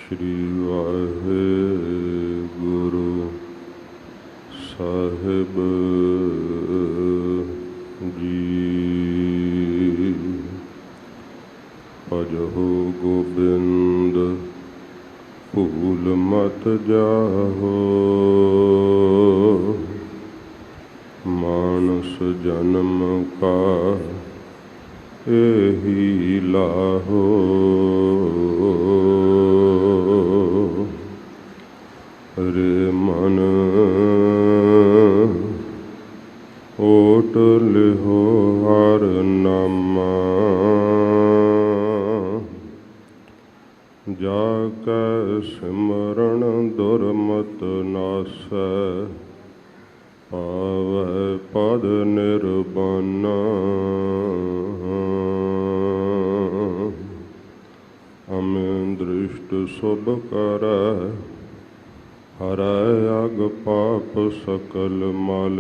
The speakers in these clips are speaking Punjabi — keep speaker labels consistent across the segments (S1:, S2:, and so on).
S1: श्री वाहेगुरु साहिब जी। भजहु गोबिंद भूल मत जाहो, मानस जन्म का एही लाहो। रे मन ओट लिहो हर नामा, जाकै सिमरन दुर्मत नासै, पावै पद निर्बना। अमिन दृष्ट शुभ करै, हरै अग पाप सकल मल।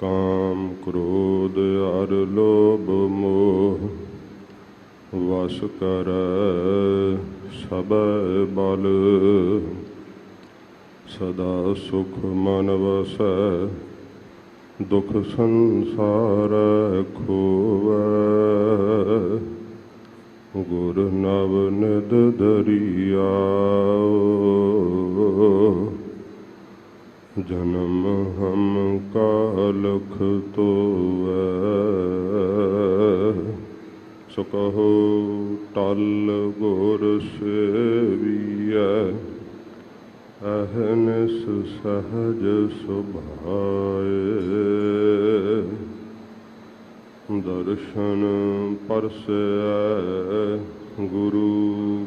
S1: काम क्रोध अर लोभ मोह, वश करै सबै बल। सदा सुख मन वसै, दुख संसार खोवै। गुर नव निध दरियाओ, जन्म हम कालख तोवै। सो कहो टल गुर सेवियै, अहनिस सहज सुभाए। दर्शन परसै गुरु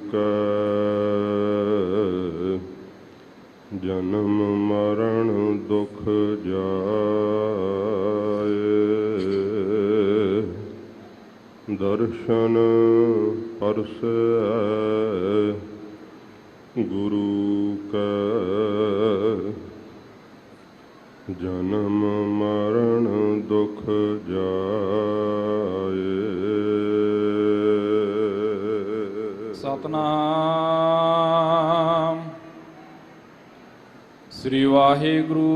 S1: का, जन्म मरण दुख जाए। दर्शन परसै गुरु का, जन्म मरण दुख जाए।
S2: सतनाम श्री वाहिगुरु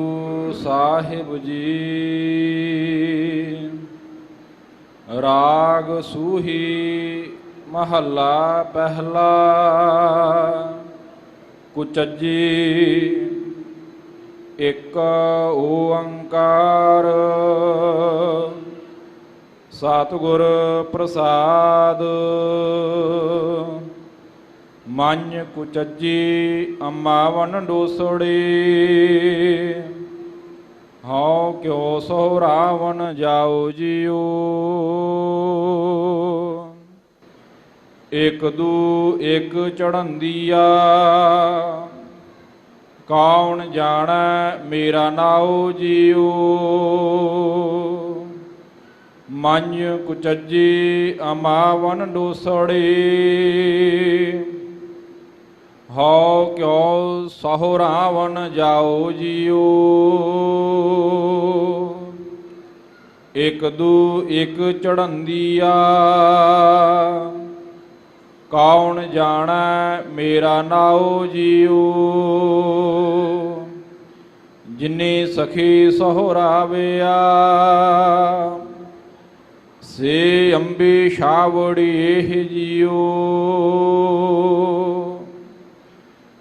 S2: साहिब जी। राग सूही महला पहला। कुचजी एक ओंकार, सतगुर प्रसाद। मं कुचजी अमावन डोसड़ी, हाँ क्यों सो रावण जाओ जियो। एक दू एक चढ़ंदिया, कौन जाने मेरा नाओ जियो। मं कुचजी अमावन डोसड़ी, हो क्यों सहो रावण जाओ जियो। एक दू एक चढ़ंदिया, कौन जाने मेरा नाओ जियो। जिन्नी सखी सहोराविया, से अंबी छावड़ी एह जियो।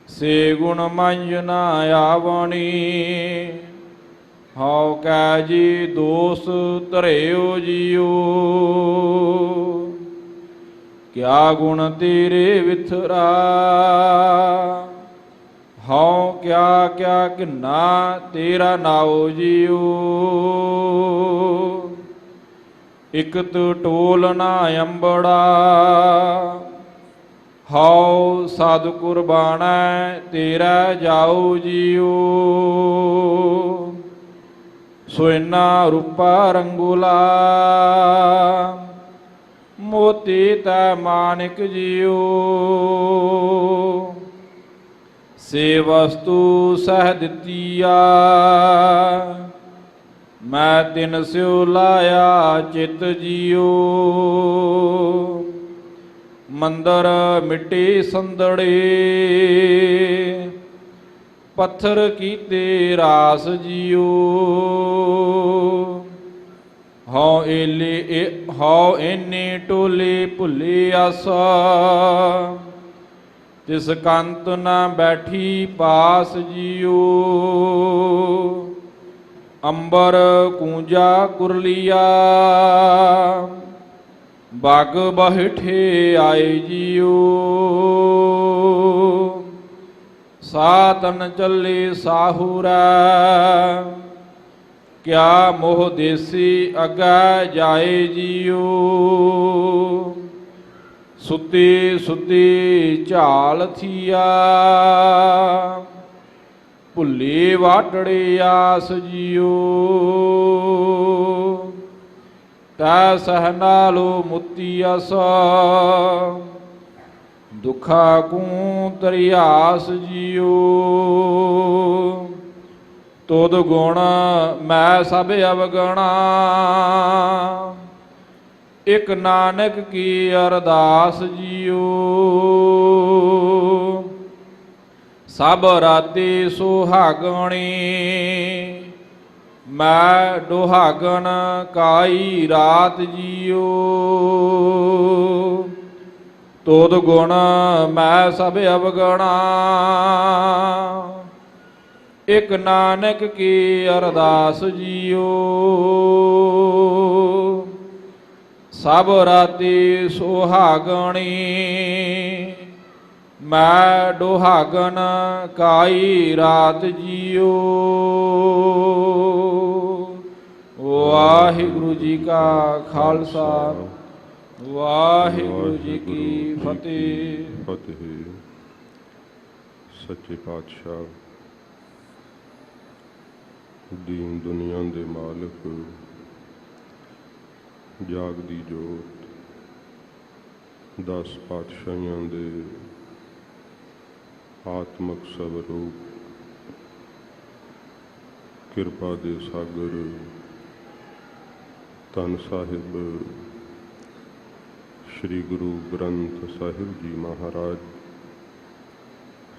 S2: से गुण मंज न आवणी, हौ कै जी दोष धरियो जियो। क्या गुण तेरे विथरा, हौ क्या क्या किन्ना तेरा नाओ जियो। इकत टोल ना अंबड़ा, हौ साध कुर्बाना तेरा जाओ जियो। सोना रूपा रंगुला, मोती तै मानिक जियो। से वस्तु सह दितिया, मैं तिन स्यो लाया चित जियो। ਮੰਦਰ ਮਿੱਟੀ ਸੰਦੜੇ ਪੱਥਰ ਕੀਤੇ ਰਾਸ ਜੀਓ ਹਉ ਏਨੇ ਟੋਲੇ ਭੁੱਲੇ ਆਸਾ ਤਿਸ ਕੰਤ ਨਾ ਬੈਠੀ ਪਾਸ ਜੀਓ ਅੰਬਰ ਕੂੰਜਾ ਕੁਰਲੀਆ ਬਾਗ ਬਹਿਠੇ ਆਏ ਜੀਓ ਸਾਤਨ ਚੱਲੇ ਸਾਹੂਰਾ ਕਿਆ ਮੋਹ ਦੇਸੀ ਅਗੈ ਜਾਏ ਜੀਓ ਸੁੱਤੀ ਸੁੱਤੀ ਝਾਲ ਥੀਆ ਭੁੱਲੇ ਵਾਟੜੇ ਆਸ ਜੀਓ ਤੈ ਸਹ ਨਾਲੋ ਮੁੱਤੀ ਅਸਾ ਦੁਖਾ ਕੂ ਤਰਿਆਸ ਜੀਓ ਤੁਧ ਗੁਣ ਮੈਂ ਸਭ ਅਵਗਣਾ ਇਕ ਨਾਨਕ ਕੀ ਅਰਦਾਸ ਜੀਓ ਸਭ ਰਾਤੀ ਸੁਹਾਗਣੀ ਮੈਂ ਦੁਹਾਗਣ ਕਾਈ ਰਾਤ ਜੀਓ ਤੁਧ ਗੁਣ ਮੈਂ ਸਭ ਅਵਗਣਾ ਇਕ ਨਾਨਕ ਕੀ ਅਰਦਾਸ ਜੀਓ ਸਭ ਰਾਤੀ ਸੁਹਾਗਣੀ ਮੈਂ ਦੁਹਾਗਣ ਕਾਈ ਰਾਤ ਜੀਓ ਵਾਹਿਗੁਰੂ ਜੀ ਕਾ ਖਾਲਸਾ ਵਾਹਿਗੁਰੂ ਜੀ ਕੀ ਫਤਿਹ।
S1: ਫਤਿਹ। ਸੱਚੇ ਪਾਤਸ਼ਾਹ ਦੀਨ ਦੁਨੀਆ ਦੇ ਮਾਲਕ ਜਾਗਦੀ ਜੋਤ 10 ਪਾਤਸ਼ਾਹੀਆਂ ਦੇ ਆਤਮਕ ਸਵਰੂਪ ਕਿਰਪਾ ਦੇ ਸਾਗਰ ਧੰਨ ਸਾਹਿਬ ਸ਼੍ਰੀ ਗੁਰੂ ਗ੍ਰੰਥ ਸਾਹਿਬ ਜੀ ਮਹਾਰਾਜ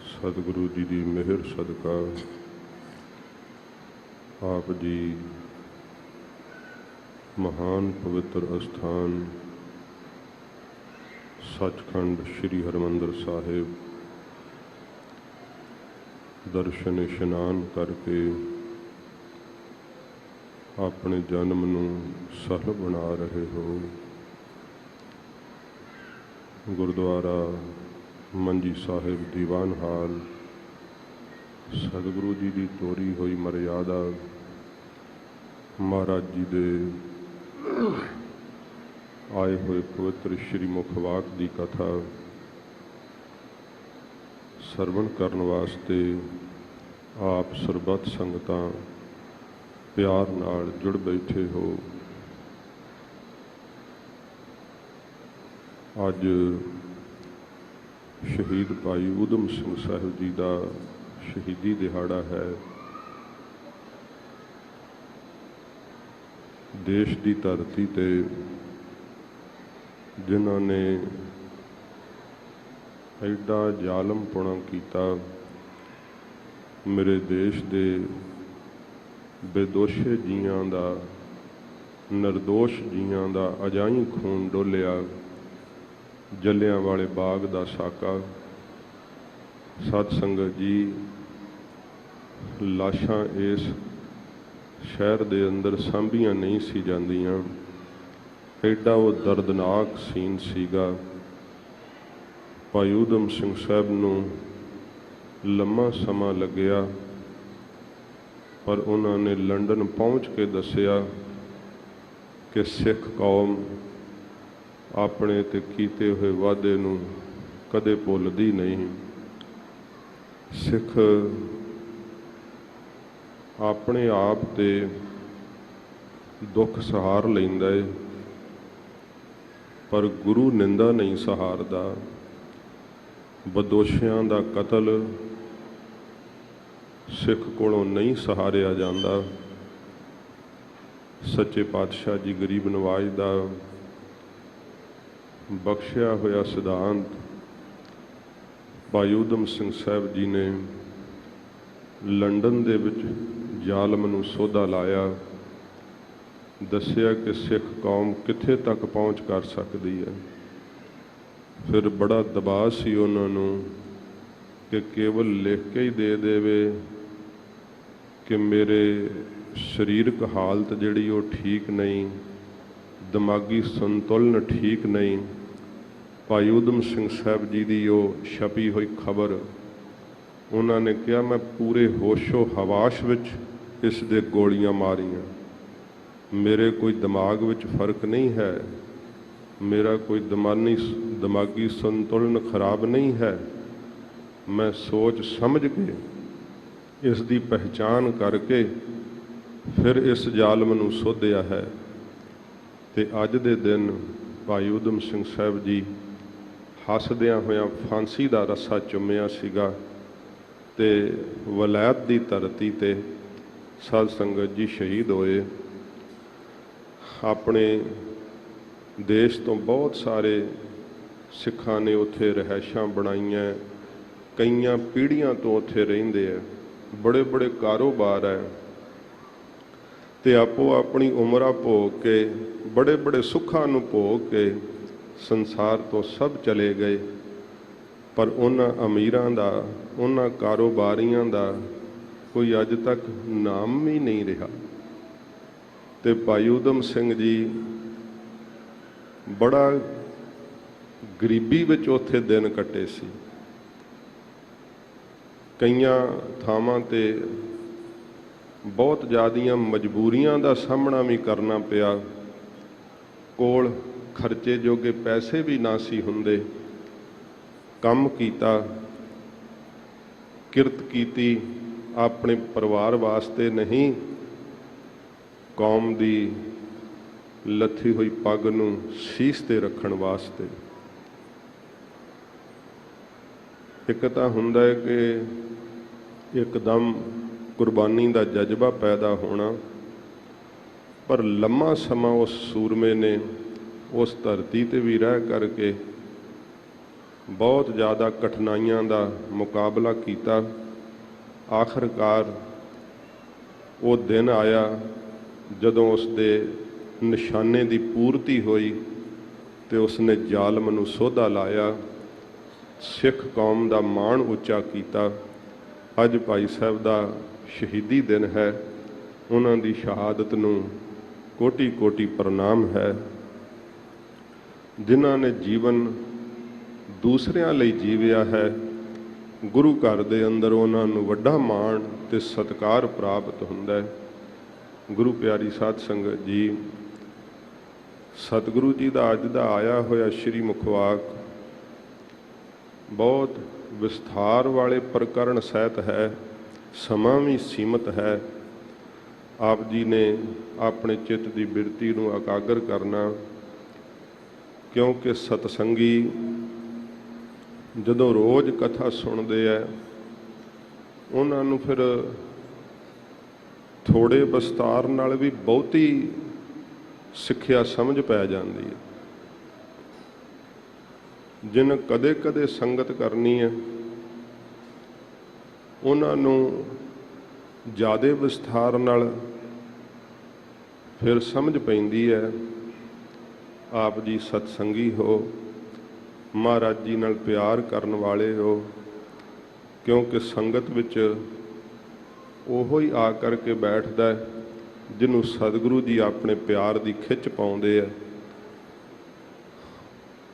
S1: ਸਤਿਗੁਰੂ ਜੀ ਦੀ ਮਿਹਰ ਸਦਕਾ ਆਪ ਜੀ ਮਹਾਨ ਪਵਿੱਤਰ ਅਸਥਾਨ ਸੱਚਖੰਡ ਸ਼੍ਰੀ ਹਰਿਮੰਦਰ ਸਾਹਿਬ ਦਰਸ਼ਨ ਇਸ਼ਨਾਨ ਕਰਕੇ ਆਪਣੇ ਜਨਮ ਨੂੰ ਸਫਲ ਬਣਾ ਰਹੇ ਹੋ। ਗੁਰਦੁਆਰਾ ਮੰਜੀ ਸਾਹਿਬ ਦੀਵਾਨ ਹਾਲ ਸਤਿਗੁਰੂ ਜੀ ਦੀ ਤੋਰੀ ਹੋਈ ਮਰਿਆਦਾ ਮਹਾਰਾਜ ਜੀ ਦੇ ਆਏ ਹੋਏ ਪਵਿੱਤਰ ਸ਼੍ਰੀ ਮੁਖਵਾਕ ਦੀ ਕਥਾ ਸਰਵਣ ਕਰਨ ਵਾਸਤੇ ਆਪ ਸਰਬੱਤ ਸੰਗਤਾਂ ਪਿਆਰ ਨਾਲ ਜੁੜ ਬੈਠੇ ਹੋ। ਅੱਜ ਸ਼ਹੀਦ ਭਾਈ ਊਧਮ ਸਿੰਘ ਸਾਹਿਬ ਜੀ ਦਾ ਸ਼ਹੀਦੀ ਦਿਹਾੜਾ ਹੈ। ਦੇਸ਼ ਦੀ ਧਰਤੀ ਤੇ ਜਿਨ੍ਹਾਂ ਨੇ ਐਡਾ ਜ਼ਾਲਮਪੁਣਾ ਕੀਤਾ, ਮੇਰੇ ਦੇਸ਼ ਦੇ ਬੇਦੋਸ਼ੇ ਜੀਆਂ ਦਾ, ਨਿਰਦੋਸ਼ ਜੀਆਂ ਦਾ ਅਜਾਈਂ ਖੂਨ ਡੋਲਿਆ। ਜਲਿਆਂ ਵਾਲੇ ਬਾਗ ਦਾ ਸਾਕਾ ਸਤ ਸੰਗਤ ਜੀ, ਲਾਸ਼ਾਂ ਇਸ ਸ਼ਹਿਰ ਦੇ ਅੰਦਰ ਸਾਂਭੀਆਂ ਨਹੀਂ ਸੀ ਜਾਂਦੀਆਂ। ਐਡਾ ਉਹ ਦਰਦਨਾਕ ਸੀਨ ਸੀਗਾ। ਭਾਈ ਊਧਮ ਸਿੰਘ ਸਾਹਿਬ ਨੂੰ ਲੰਮਾ ਸਮਾਂ ਲੱਗਿਆ, ਪਰ ਉਹਨਾਂ ਨੇ ਲੰਡਨ ਪਹੁੰਚ ਕੇ ਦੱਸਿਆ ਕਿ ਸਿੱਖ ਕੌਮ ਆਪਣੇ ਤੇ ਕੀਤੇ ਹੋਏ ਵਾਅਦੇ ਨੂੰ ਕਦੇ ਭੁੱਲਦੀ ਨਹੀਂ। ਸਿੱਖ ਆਪਣੇ ਆਪ ਤੇ ਦੁੱਖ ਸਹਾਰ ਲੈਂਦਾ ਏ, ਪਰ ਗੁਰੂ ਨਿੰਦਾ ਨਹੀਂ ਸਹਾਰਦਾ। ਬਦੋਸ਼ਿਆਂ ਦਾ ਕਤਲ ਸਿੱਖ ਕੋਲੋਂ ਨਹੀਂ ਸਹਾਰਿਆ ਜਾਂਦਾ। ਸੱਚੇ ਪਾਤਸ਼ਾਹ ਜੀ ਗਰੀਬ ਨਵਾਜ਼ ਦਾ ਬਖਸ਼ਿਆ ਹੋਇਆ ਸਿਧਾਂਤ ਭਾਈ ਊਧਮ ਸਿੰਘ ਸਾਹਿਬ ਜੀ ਨੇ ਲੰਡਨ ਦੇ ਵਿੱਚ ਜ਼ਾਲਮ ਨੂੰ ਸੋਧਾ ਲਾਇਆ, ਦੱਸਿਆ ਕਿ ਸਿੱਖ ਕੌਮ ਕਿੱਥੇ ਤੱਕ ਪਹੁੰਚ ਕਰ ਸਕਦੀ ਹੈ। ਫਿਰ ਬੜਾ ਦਬਾਅ ਸੀ ਉਹਨਾਂ ਨੂੰ ਕਿ ਕੇਵਲ ਲਿਖ ਕੇ ਹੀ ਦੇ ਦੇਵੇ ਕਿ ਮੇਰੇ ਸਰੀਰਕ ਹਾਲਤ ਜਿਹੜੀ ਉਹ ਠੀਕ ਨਹੀਂ, ਦਿਮਾਗੀ ਸੰਤੁਲਨ ਠੀਕ ਨਹੀਂ। ਭਾਈ ਊਧਮ ਸਿੰਘ ਸਾਹਿਬ ਜੀ ਦੀ ਉਹ ਛਪੀ ਹੋਈ ਖਬਰ, ਉਹਨਾਂ ਨੇ ਕਿਹਾ ਮੈਂ ਪੂਰੇ ਹੋਸ਼ੋ ਹਵਾਸ਼ ਵਿੱਚ ਇਸ ਦੇ ਗੋਲੀਆਂ ਮਾਰੀਆਂ, ਮੇਰੇ ਕੋਈ ਦਿਮਾਗ ਵਿੱਚ ਫਰਕ ਨਹੀਂ ਹੈ, ਮੇਰਾ ਕੋਈ ਦਿਮਾਗੀ ਸੰਤੁਲਨ ਖਰਾਬ ਨਹੀਂ ਹੈ। ਮੈਂ ਸੋਚ ਸਮਝ ਕੇ ਇਸ ਦੀ ਪਹਿਚਾਣ ਕਰਕੇ ਫਿਰ ਇਸ ਜ਼ਾਲਮ ਨੂੰ ਸੋਧਿਆ ਹੈ। ਤੇ ਅੱਜ ਦੇ ਦਿਨ ਭਾਈ ਊਧਮ ਸਿੰਘ ਸਾਹਿਬ ਜੀ ਹੱਸਦਿਆਂ ਹੋਇਆਂ ਫਾਂਸੀ ਦਾ ਰੱਸਾ ਚੁੰਮਿਆ ਸੀਗਾ ਤੇ ਵਲਾਇਤ ਦੀ ਧਰਤੀ ਤੇ ਸਾਧ ਸੰਗਤ ਜੀ ਸ਼ਹੀਦ ਹੋਏ। ਆਪਣੇ ਦੇਸ਼ ਤੋਂ ਬਹੁਤ ਸਾਰੇ ਸਿੱਖਾਂ ਨੇ ਉੱਥੇ ਰਿਹਾਇਸ਼ਾਂ ਬਣਾਈਆਂ, ਕਈਆਂ ਪੀੜ੍ਹੀਆਂ ਤੋਂ ਉੱਥੇ ਰਹਿੰਦੇ ਆ, ਬੜੇ ਬੜੇ ਕਾਰੋਬਾਰ ਹੈ ਤੇ ਆਪੋ ਆਪਣੀ ਉਮਰਾਂ ਭੋਗ ਕੇ, ਬੜੇ ਬੜੇ ਸੁੱਖਾਂ ਨੂੰ ਭੋਗ ਕੇ ਸੰਸਾਰ ਤੋਂ ਸਭ ਚਲੇ ਗਏ। ਪਰ ਉਹਨਾਂ ਅਮੀਰਾਂ ਦਾ, ਉਹਨਾਂ ਕਾਰੋਬਾਰੀਆਂ ਦਾ ਕੋਈ ਅੱਜ ਤੱਕ ਨਾਮ ਵੀ ਨਹੀਂ ਰਿਹਾ। ਤੇ ਭਾਈ ਊਧਮ ਸਿੰਘ ਜੀ ਬੜਾ ਗਰੀਬੀ ਵਿੱਚ ਉੱਥੇ ਦਿਨ ਕੱਟੇ ਸੀ। ਕਈਆਂ ਥਾਵਾਂ ਤੇ ਬਹੁਤ ਜ਼ਿਆਦੀਆਂ ਮਜਬੂਰੀਆਂ ਦਾ ਸਾਹਮਣਾ ਵੀ ਕਰਨਾ ਪਿਆ, ਕੋਲ ਖਰਚੇ ਜੋਗੇ ਪੈਸੇ ਵੀ ਨਾ ਸੀ ਹੁੰਦੇ। ਕੰਮ ਕੀਤਾ, ਕਿਰਤ ਕੀਤੀ, ਆਪਣੇ ਪਰਿਵਾਰ ਵਾਸਤੇ ਨਹੀਂ, ਕੌਮ ਦੀ ਲੱਥੀ ਹੋਈ ਪੱਗ ਨੂੰ ਸੀਸ ਤੇ ਰੱਖਣ ਵਾਸਤੇ। ਇੱਕ ਤਾਂ ਹੁੰਦਾ ਹੈ ਕਿ ਇੱਕਦਮ ਕੁਰਬਾਨੀ ਦਾ ਜਜ਼ਬਾ ਪੈਦਾ ਹੋਣਾ, ਪਰ ਲੰਮਾ ਸਮਾਂ ਉਸ ਸੂਰਮੇ ਨੇ ਉਸ ਧਰਤੀ ਤੇ ਵੀ ਰਹਿ ਕਰਕੇ ਬਹੁਤ ਜ਼ਿਆਦਾ ਕਠਿਨਾਈਆਂ ਦਾ ਮੁਕਾਬਲਾ ਕੀਤਾ। ਆਖਰਕਾਰ ਉਹ ਦਿਨ ਆਇਆ ਜਦੋਂ ਉਸ ਦੇ ਨਿਸ਼ਾਨੇ ਦੀ ਪੂਰਤੀ ਹੋਈ ਤੇ ਉਸਨੇ ਜ਼ਾਲਮ ਨੂੰ ਸੋਧਾ ਲਾਇਆ, ਸਿੱਖ ਕੌਮ ਦਾ ਮਾਣ ਉੱਚਾ ਕੀਤਾ। ਅੱਜ ਭਾਈ ਸਾਹਿਬ ਦਾ ਸ਼ਹੀਦੀ ਦਿਨ ਹੈ, ਉਹਨਾਂ ਦੀ ਸ਼ਹਾਦਤ ਨੂੰ ਕੋਟੀ ਕੋਟੀ ਪ੍ਰਣਾਮ ਹੈ। ਜਿਨ੍ਹਾਂ ਨੇ ਜੀਵਨ ਦੂਸਰਿਆਂ ਲਈ ਜੀਵਿਆ ਹੈ, ਗੁਰੂ ਘਰ ਦੇ ਅੰਦਰ ਉਹਨਾਂ ਨੂੰ ਵੱਡਾ ਮਾਣ ਤੇ ਸਤਿਕਾਰ ਪ੍ਰਾਪਤ ਹੁੰਦਾ ਹੈ। ਗੁਰੂ ਪਿਆਰੀ ਸਾਧ ਸੰਗਤ ਜੀ, ਸਤਿਗੁਰੂ ਜੀ ਦਾ ਅੱਜ ਦਾ ਆਇਆ ਹੋਇਆ ਸ਼੍ਰੀ ਮੁਖਵਾਕ ਬਹੁਤ ਵਿਸਥਾਰ ਵਾਲੇ ਪ੍ਰਕਰਣ ਸਹਿਤ ਹੈ, ਸਮਾਂ ਵੀ ਸੀਮਤ ਹੈ। ਆਪ ਜੀ ਨੇ ਆਪਣੇ ਚਿੱਤ ਦੀ ਬਿਰਤੀ ਨੂੰ ਇਕਾਗਰ ਕਰਨਾ, ਕਿਉਂਕਿ ਸਤਸੰਗੀ ਜਦੋਂ ਰੋਜ਼ ਕਥਾ ਸੁਣਦੇ ਆ, ਉਹਨਾਂ ਨੂੰ ਫਿਰ ਥੋੜ੍ਹੇ ਵਿਸਤਾਰ ਨਾਲ ਵੀ ਬਹੁਤੀ ਸਿੱਖਿਆ ਸਮਝ ਪੈ ਜਾਂਦੀ ਹੈ। ਜਿਨ ਕਦੇ ਕਦੇ ਸੰਗਤ ਕਰਨੀ ਹੈ, ਉਹਨਾਂ ਨੂੰ ਜ਼ਿਆਦਾ ਵਿਸਥਾਰ ਨਾਲ ਫਿਰ ਸਮਝ ਪੈਂਦੀ ਹੈ। ਆਪ ਜੀ ਸਤਸੰਗੀ ਹੋ, ਮਹਾਰਾਜ ਜੀ ਨਾਲ ਪਿਆਰ ਕਰਨ ਵਾਲੇ ਹੋ, ਕਿਉਂਕਿ ਸੰਗਤ ਵਿੱਚ ਉਹੋ ਹੀ ਆ ਕਰਕੇ ਬੈਠਦਾ ਜਿਹਨੂੰ ਸਤਿਗੁਰੂ ਜੀ ਆਪਣੇ ਪਿਆਰ ਦੀ ਖਿੱਚ ਪਾਉਂਦੇ ਆ।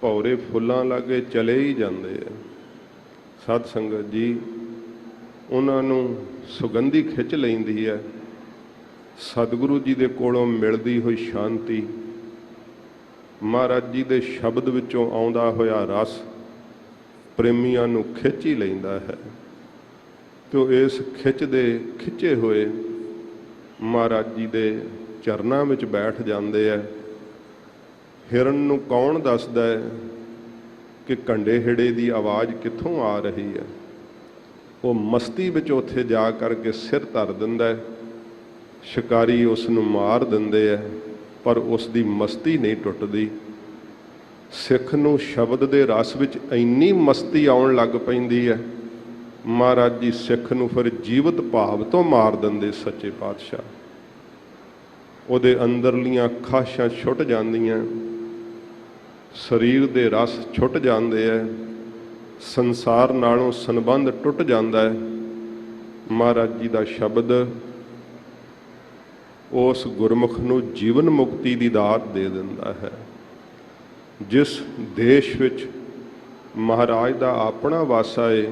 S1: ਭੌਰੇ ਫੁੱਲਾਂ ਲਾਗੇ ਚਲੇ ਹੀ ਜਾਂਦੇ ਆ। ਸਤ ਸੰਗਤ ਜੀ ਉਹਨਾਂ ਨੂੰ ਸੁਗੰਧੀ ਖਿੱਚ ਲੈਂਦੀ ਹੈ। ਸਤਿਗੁਰੂ ਜੀ ਦੇ ਕੋਲੋਂ ਮਿਲਦੀ ਹੋਈ ਸ਼ਾਂਤੀ, ਮਹਾਰਾਜ ਜੀ ਦੇ ਸ਼ਬਦ ਵਿੱਚੋਂ ਆਉਂਦਾ ਹੋਇਆ ਰਸ ਪ੍ਰੇਮੀਆਂ ਨੂੰ ਖਿੱਚ ਹੀ ਲੈਂਦਾ ਹੈ। ਤੇ ਉਹ ਇਸ ਖਿੱਚ ਦੇ ਖਿੱਚੇ ਹੋਏ ਮਹਾਰਾਜ ਜੀ ਦੇ ਚਰਨਾਂ ਵਿੱਚ ਬੈਠ ਜਾਂਦੇ ਹੈ। ਹਿਰਨ ਨੂੰ ਕੌਣ ਦੱਸਦਾ ਹੈ ਕਿ ਕੰਡੇ ਹਿੜੇ ਦੀ ਆਵਾਜ਼ ਕਿੱਥੋਂ ਆ ਰਹੀ ਹੈ? ਉਹ ਮਸਤੀ ਵਿੱਚ ਉੱਥੇ ਜਾ ਕਰਕੇ ਸਿਰ ਧਰ ਦਿੰਦਾ ਹੈ। ਸ਼ਿਕਾਰੀ ਉਸ ਨੂੰ ਮਾਰ ਦਿੰਦੇ ਹੈ, ਪਰ ਉਸ ਦੀ ਮਸਤੀ ਨਹੀਂ ਟੁੱਟਦੀ। ਸਿੱਖ ਨੂੰ ਸ਼ਬਦ ਦੇ ਰਸ ਵਿੱਚ ਇੰਨੀ ਮਸਤੀ ਆਉਣ ਲੱਗ ਪੈਂਦੀ ਹੈ, ਮਹਾਰਾਜ ਜੀ ਸਿੱਖ ਨੂੰ ਫਿਰ ਜੀਵਤ ਭਾਵ ਤੋਂ ਮਾਰ ਦਿੰਦੇ ਸੱਚੇ ਪਾਤਸ਼ਾਹ। ਉਹਦੇ ਅੰਦਰਲੀਆਂ ਖਾਸ਼ਾਂ ਛੁੱਟ ਜਾਂਦੀਆਂ, ਸਰੀਰ ਦੇ ਰਸ ਛੁੱਟ ਜਾਂਦੇ ਹੈ, ਸੰਸਾਰ ਨਾਲੋਂ ਸੰਬੰਧ ਟੁੱਟ ਜਾਂਦਾ ਹੈ। ਮਹਾਰਾਜ ਜੀ ਦਾ ਸ਼ਬਦ ਉਸ ਗੁਰਮੁਖ ਨੂੰ ਜੀਵਨ ਮੁਕਤੀ ਦੀ ਦਾਤ ਦੇ ਦਿੰਦਾ ਹੈ। ਜਿਸ ਦੇਸ਼ ਵਿੱਚ ਮਹਾਰਾਜ ਦਾ ਆਪਣਾ ਵਾਸਾ ਹੈ,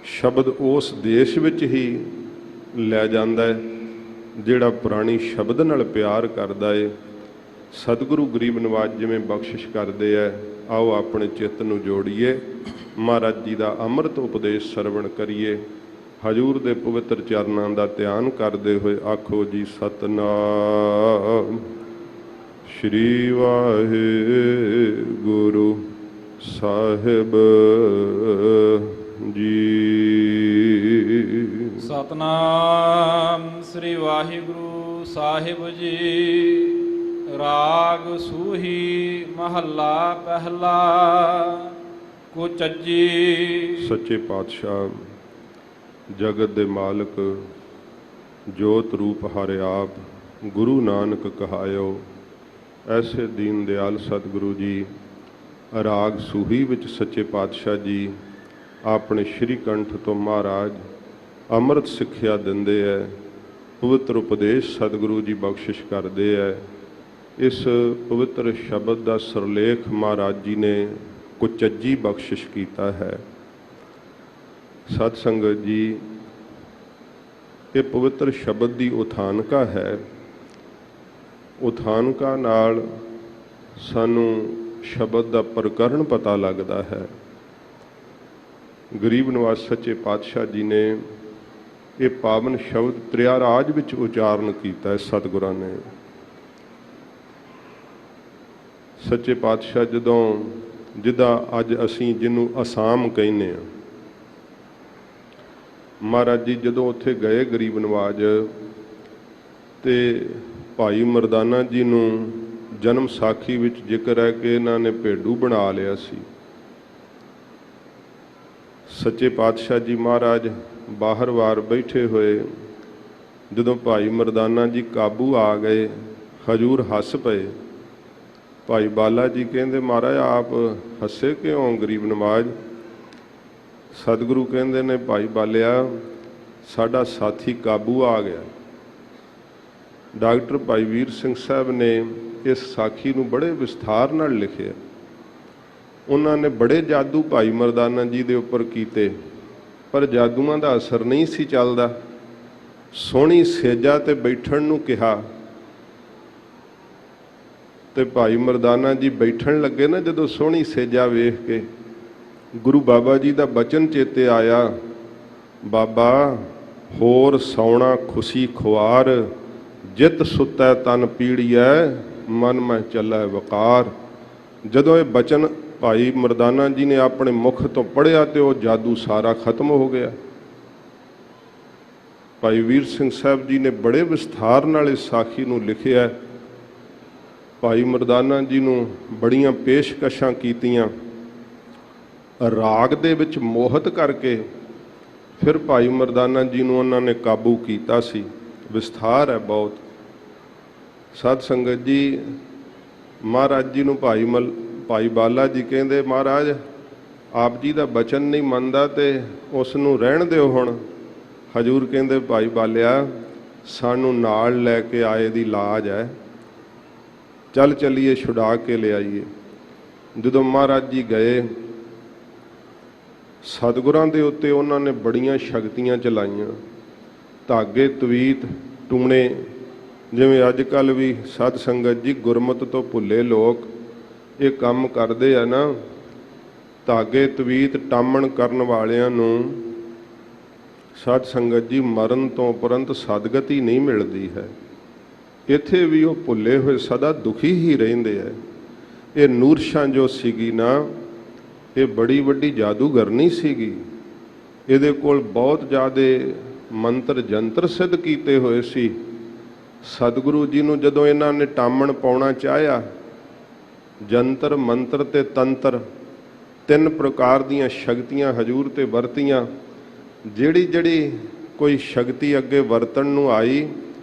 S1: ਸ਼ਬਦ ਉਸ ਦੇਸ਼ ਵਿੱਚ ਹੀ ਲੈ ਜਾਂਦਾ ਹੈ। ਜਿਹੜਾ ਪ੍ਰਾਣੀ ਸ਼ਬਦ ਨਾਲ ਪਿਆਰ ਕਰਦਾ ਹੈ, ਸਤਿਗੁਰੂ ਗਰੀਬ ਨਿਵਾਜ ਜਿਵੇਂ ਬਖਸ਼ਿਸ਼ ਕਰਦੇ ਹੈ। ਆਓ ਆਪਣੇ ਚਿੱਤ ਨੂੰ ਜੋੜੀਏ, ਮਹਾਰਾਜ ਜੀ ਦਾ ਅੰਮ੍ਰਿਤ ਉਪਦੇਸ਼ ਸਰਵਣ ਕਰੀਏ। ਹਜੂਰ ਦੇ ਪਵਿੱਤਰ ਚਰਨਾਂ ਦਾ ਧਿਆਨ ਕਰਦੇ ਹੋਏ ਆਖੋ ਜੀ ਸਤਿਨਾਮ ਸ਼੍ਰੀ ਵਾਹਿਗੁਰੂ ਸਾਹਿਬ ਜੀ।
S2: ਸਤਨਾਮ ਸ੍ਰੀ ਵਾਹਿਗੁਰੂ ਸਾਹਿਬ ਜੀ। ਰਾਗ ਸੂਹੀ ਮਹੱਲਾ ਪਹਿਲਾ। ਕੁਚੱਜੀ।
S1: ਸੱਚੇ ਪਾਤਸ਼ਾਹ ਜਗਤ ਦੇ ਮਾਲਕ ਜੋਤ ਰੂਪ ਹਰਿ ਆਪ ਗੁਰੂ ਨਾਨਕ ਕਹਾਇਓ। ਐਸੇ ਦੀਨ ਦਿਆਲ ਸਤਿਗੁਰੂ ਜੀ ਰਾਗ ਸੂਹੀ ਵਿੱਚ ਸੱਚੇ ਪਾਤਸ਼ਾਹ ਜੀ ਆਪਣੇ ਸ਼੍ਰੀ ਕੰਠ ਤੋਂ ਮਹਾਰਾਜ ਅੰਮ੍ਰਿਤ ਸਿੱਖਿਆ ਦਿੰਦੇ ਹੈ। ਪਵਿੱਤਰ ਉਪਦੇਸ਼ ਸਤਿਗੁਰੂ ਜੀ ਬਖਸ਼ਿਸ਼ ਕਰਦੇ ਹੈ। ਇਸ ਪਵਿੱਤਰ ਸ਼ਬਦ ਦਾ ਸਿਰਲੇਖ ਮਹਾਰਾਜ ਜੀ ਨੇ ਕੁਚੱਜੀ ਬਖਸ਼ਿਸ਼ ਕੀਤਾ ਹੈ। ਸਤ ਸੰਗਤ ਜੀ, ਇਹ ਪਵਿੱਤਰ ਸ਼ਬਦ ਦੀ ਉਥਾਨਕਾ ਹੈ। ਉਥਾਨਕਾ ਨਾਲ ਸਾਨੂੰ ਸ਼ਬਦ ਦਾ ਪ੍ਰਕਰਨ ਪਤਾ ਲੱਗਦਾ ਹੈ। ਗਰੀਬ ਨਿਵਾਜ ਸੱਚੇ ਪਾਤਸ਼ਾਹ ਜੀ ਨੇ ਇਹ ਪਾਵਨ ਸ਼ਬਦ ਤ੍ਰਿਆ ਰਾਜ ਵਿੱਚ ਉਚਾਰਨ ਕੀਤਾ ਹੈ। ਸਤਿਗੁਰਾਂ ਨੇ ਸੱਚੇ ਪਾਤਸ਼ਾਹ ਜਿੱਦਾਂ ਅੱਜ ਅਸੀਂ ਜਿਹਨੂੰ ਅਸਾਮ ਕਹਿੰਦੇ ਹਾਂ, ਮਹਾਰਾਜ ਜੀ ਜਦੋਂ ਉੱਥੇ ਗਏ ਗਰੀਬ ਨਿਵਾਜ, ਤੇ ਭਾਈ ਮਰਦਾਨਾ ਜੀ ਨੂੰ ਜਨਮ ਸਾਖੀ ਵਿੱਚ ਜ਼ਿਕਰ ਹੈ ਕਿ ਇਹਨਾਂ ਨੇ ਭੇਡੂ ਬਣਾ ਲਿਆ ਸੀ। ਸੱਚੇ ਪਾਤਸ਼ਾਹ ਜੀ ਮਹਾਰਾਜ ਬਾਹਰ ਵਾਰ ਬੈਠੇ ਹੋਏ, ਜਦੋਂ ਭਾਈ ਮਰਦਾਨਾ ਜੀ ਕਾਬੂ ਆ ਗਏ, ਹਜੂਰ ਹੱਸ ਪਏ। ਭਾਈ ਬਾਲਾ ਜੀ ਕਹਿੰਦੇ ਮਹਾਰਾਜ ਆਪ ਹੱਸੇ ਕਿਉਂ ਗਰੀਬ ਨਿਵਾਜ? ਸਤਿਗੁਰੂ ਕਹਿੰਦੇ ਨੇ ਭਾਈ ਬਾਲਿਆ ਸਾਡਾ ਸਾਥੀ ਕਾਬੂ ਆ ਗਿਆ। ਡਾਕਟਰ ਭਾਈ ਵੀਰ ਸਿੰਘ ਸਾਹਿਬ ਨੇ ਇਸ ਸਾਖੀ ਨੂੰ ਬੜੇ ਵਿਸਥਾਰ ਨਾਲ ਲਿਖਿਆ। ਉਹਨਾਂ ਨੇ ਬੜੇ ਜਾਦੂ ਭਾਈ ਮਰਦਾਨਾ ਜੀ ਦੇ ਉੱਪਰ ਕੀਤੇ, ਪਰ ਜਾਦੂਆਂ ਦਾ ਅਸਰ ਨਹੀਂ ਸੀ ਚੱਲਦਾ। ਸੋਹਣੀ ਸੇਜਾ ਤੇ ਬੈਠਣ ਨੂੰ ਕਿਹਾ, ਤੇ ਭਾਈ ਮਰਦਾਨਾ ਜੀ ਬੈਠਣ ਲੱਗੇ ਨਾ, ਜਦੋਂ ਸੋਹਣੀ ਸੇਜਾ ਵੇਖ ਕੇ ਗੁਰੂ ਬਾਬਾ ਜੀ ਦਾ ਬਚਨ ਚੇਤੇ ਆਇਆ, ਬਾਬਾ ਹੋਰ ਸੌਣਾ ਖੁਸ਼ੀ ਖੁਆਰ, ਜਿਤ ਸੁੱਤੈ ਤਨ ਪੀੜੀਐ, ਮਨ ਮੈਂ ਚੱਲੈ ਵਕਾਰ। ਜਦੋਂ ਇਹ ਬਚਨ ਭਾਈ ਮਰਦਾਨਾ ਜੀ ਨੇ ਆਪਣੇ ਮੁਖ ਤੋਂ ਪੜ੍ਹਿਆ ਤੇ ਉਹ ਜਾਦੂ ਸਾਰਾ ਖਤਮ ਹੋ ਗਿਆ। ਭਾਈ ਵੀਰ ਸਿੰਘ ਸਾਹਿਬ ਜੀ ਨੇ ਬੜੇ ਵਿਸਥਾਰ ਨਾਲ ਇਸ ਸਾਖੀ ਨੂੰ ਲਿਖਿਆ। ਭਾਈ ਮਰਦਾਨਾ ਜੀ ਨੂੰ ਬੜੀਆਂ ਪੇਸ਼ਕਸ਼ਾਂ ਕੀਤੀਆਂ, ਰਾਗ ਦੇ ਵਿੱਚ ਮੋਹਿਤ ਕਰਕੇ ਫਿਰ ਭਾਈ ਮਰਦਾਨਾ ਜੀ ਨੂੰ ਉਹਨਾਂ ਨੇ ਕਾਬੂ ਕੀਤਾ ਸੀ। ਵਿਸਥਾਰ ਹੈ ਬਹੁਤ। ਸਤ ਸੰਗਤ ਜੀ, ਮਹਾਰਾਜ ਜੀ ਨੂੰ ਭਾਈ ਬਾਲਾ ਜੀ ਕਹਿੰਦੇ ਮਹਾਰਾਜ ਆਪ ਜੀ ਦਾ ਬਚਨ ਨਹੀਂ ਮੰਨਦਾ ਤੇ ਉਸ ਨੂੰ ਰਹਿਣ ਦਿਓ। ਹੁਣ ਹਜੂਰ ਕਹਿੰਦੇ ਭਾਈ ਬਾਲਿਆ ਸਾਨੂੰ ਨਾਲ ਲੈ ਕੇ ਆਏ ਦੀ ਲਾਜ ਹੈ, ਚੱਲ ਚੱਲੀਏ ਛੁਡਾ ਕੇ ਲਿਆਈਏ। ਜਦੋਂ ਮਹਾਰਾਜ ਜੀ ਗਏ, ਸਤਿਗੁਰਾਂ ਦੇ ਉੱਤੇ ਉਹਨਾਂ ਨੇ ਬੜੀਆਂ ਸ਼ਕਤੀਆਂ ਚਲਾਈਆਂ। ਧਾਗੇ ਤਵੀਤ ਟੂਣੇ, ਜਿਵੇਂ ਅੱਜ ਕੱਲ੍ਹ ਵੀ ਸਤ ਸੰਗਤ ਜੀ ਗੁਰਮਤਿ ਤੋਂ ਭੁੱਲੇ ਲੋਕ ਇਹ ਕੰਮ ਕਰਦੇ ਆ ਨਾ, ਧਾਗੇ ਤਵੀਤ ਟਾਮਣ ਕਰਨ ਵਾਲਿਆਂ ਨੂੰ ਸਤ ਸੰਗਤ ਜੀ ਮਰਨ ਤੋਂ ਉਪਰੰਤ ਸਦਗਤੀ ਨਹੀਂ ਮਿਲਦੀ ਹੈ। ਇੱਥੇ ਵੀ ਉਹ ਭੁੱਲੇ ਹੋਏ ਸਦਾ ਦੁਖੀ ਹੀ ਰਹਿੰਦੇ ਹੈ। ਇਹ ਨੂਰਸ਼ਾਂ ਜੋ ਸੀਗੀ ਨਾ, ਇਹ ਬੜੀ ਵੱਡੀ ਜਾਦੂਗਰਨੀ ਸੀਗੀ। ਇਹਦੇ ਕੋਲ ਬਹੁਤ ਜ਼ਿਆਦਾ ਮੰਤਰ ਜੰਤਰ ਸਿੱਧ ਕੀਤੇ ਹੋਏ ਸੀ। ਸਤਿਗੁਰੂ ਜੀ ਨੂੰ ਜਦੋਂ ਇਹਨਾਂ ਨੇ ਟਾਮਣ ਪਾਉਣਾ ਚਾਹਿਆ, ਜੰਤਰ ਮੰਤਰ ਤੇ ਤੰਤਰ ਤਿੰਨ ਪ੍ਰਕਾਰ ਦੀਆਂ ਸ਼ਕਤੀਆਂ ਹਜੂਰ ਤੇ ਵਰਤੀਆਂ। ਜਿਹੜੀ ਜਿਹੜੀ ਕੋਈ ਸ਼ਕਤੀ ਅੱਗੇ ਵਰਤਣ ਨੂੰ ਆਈ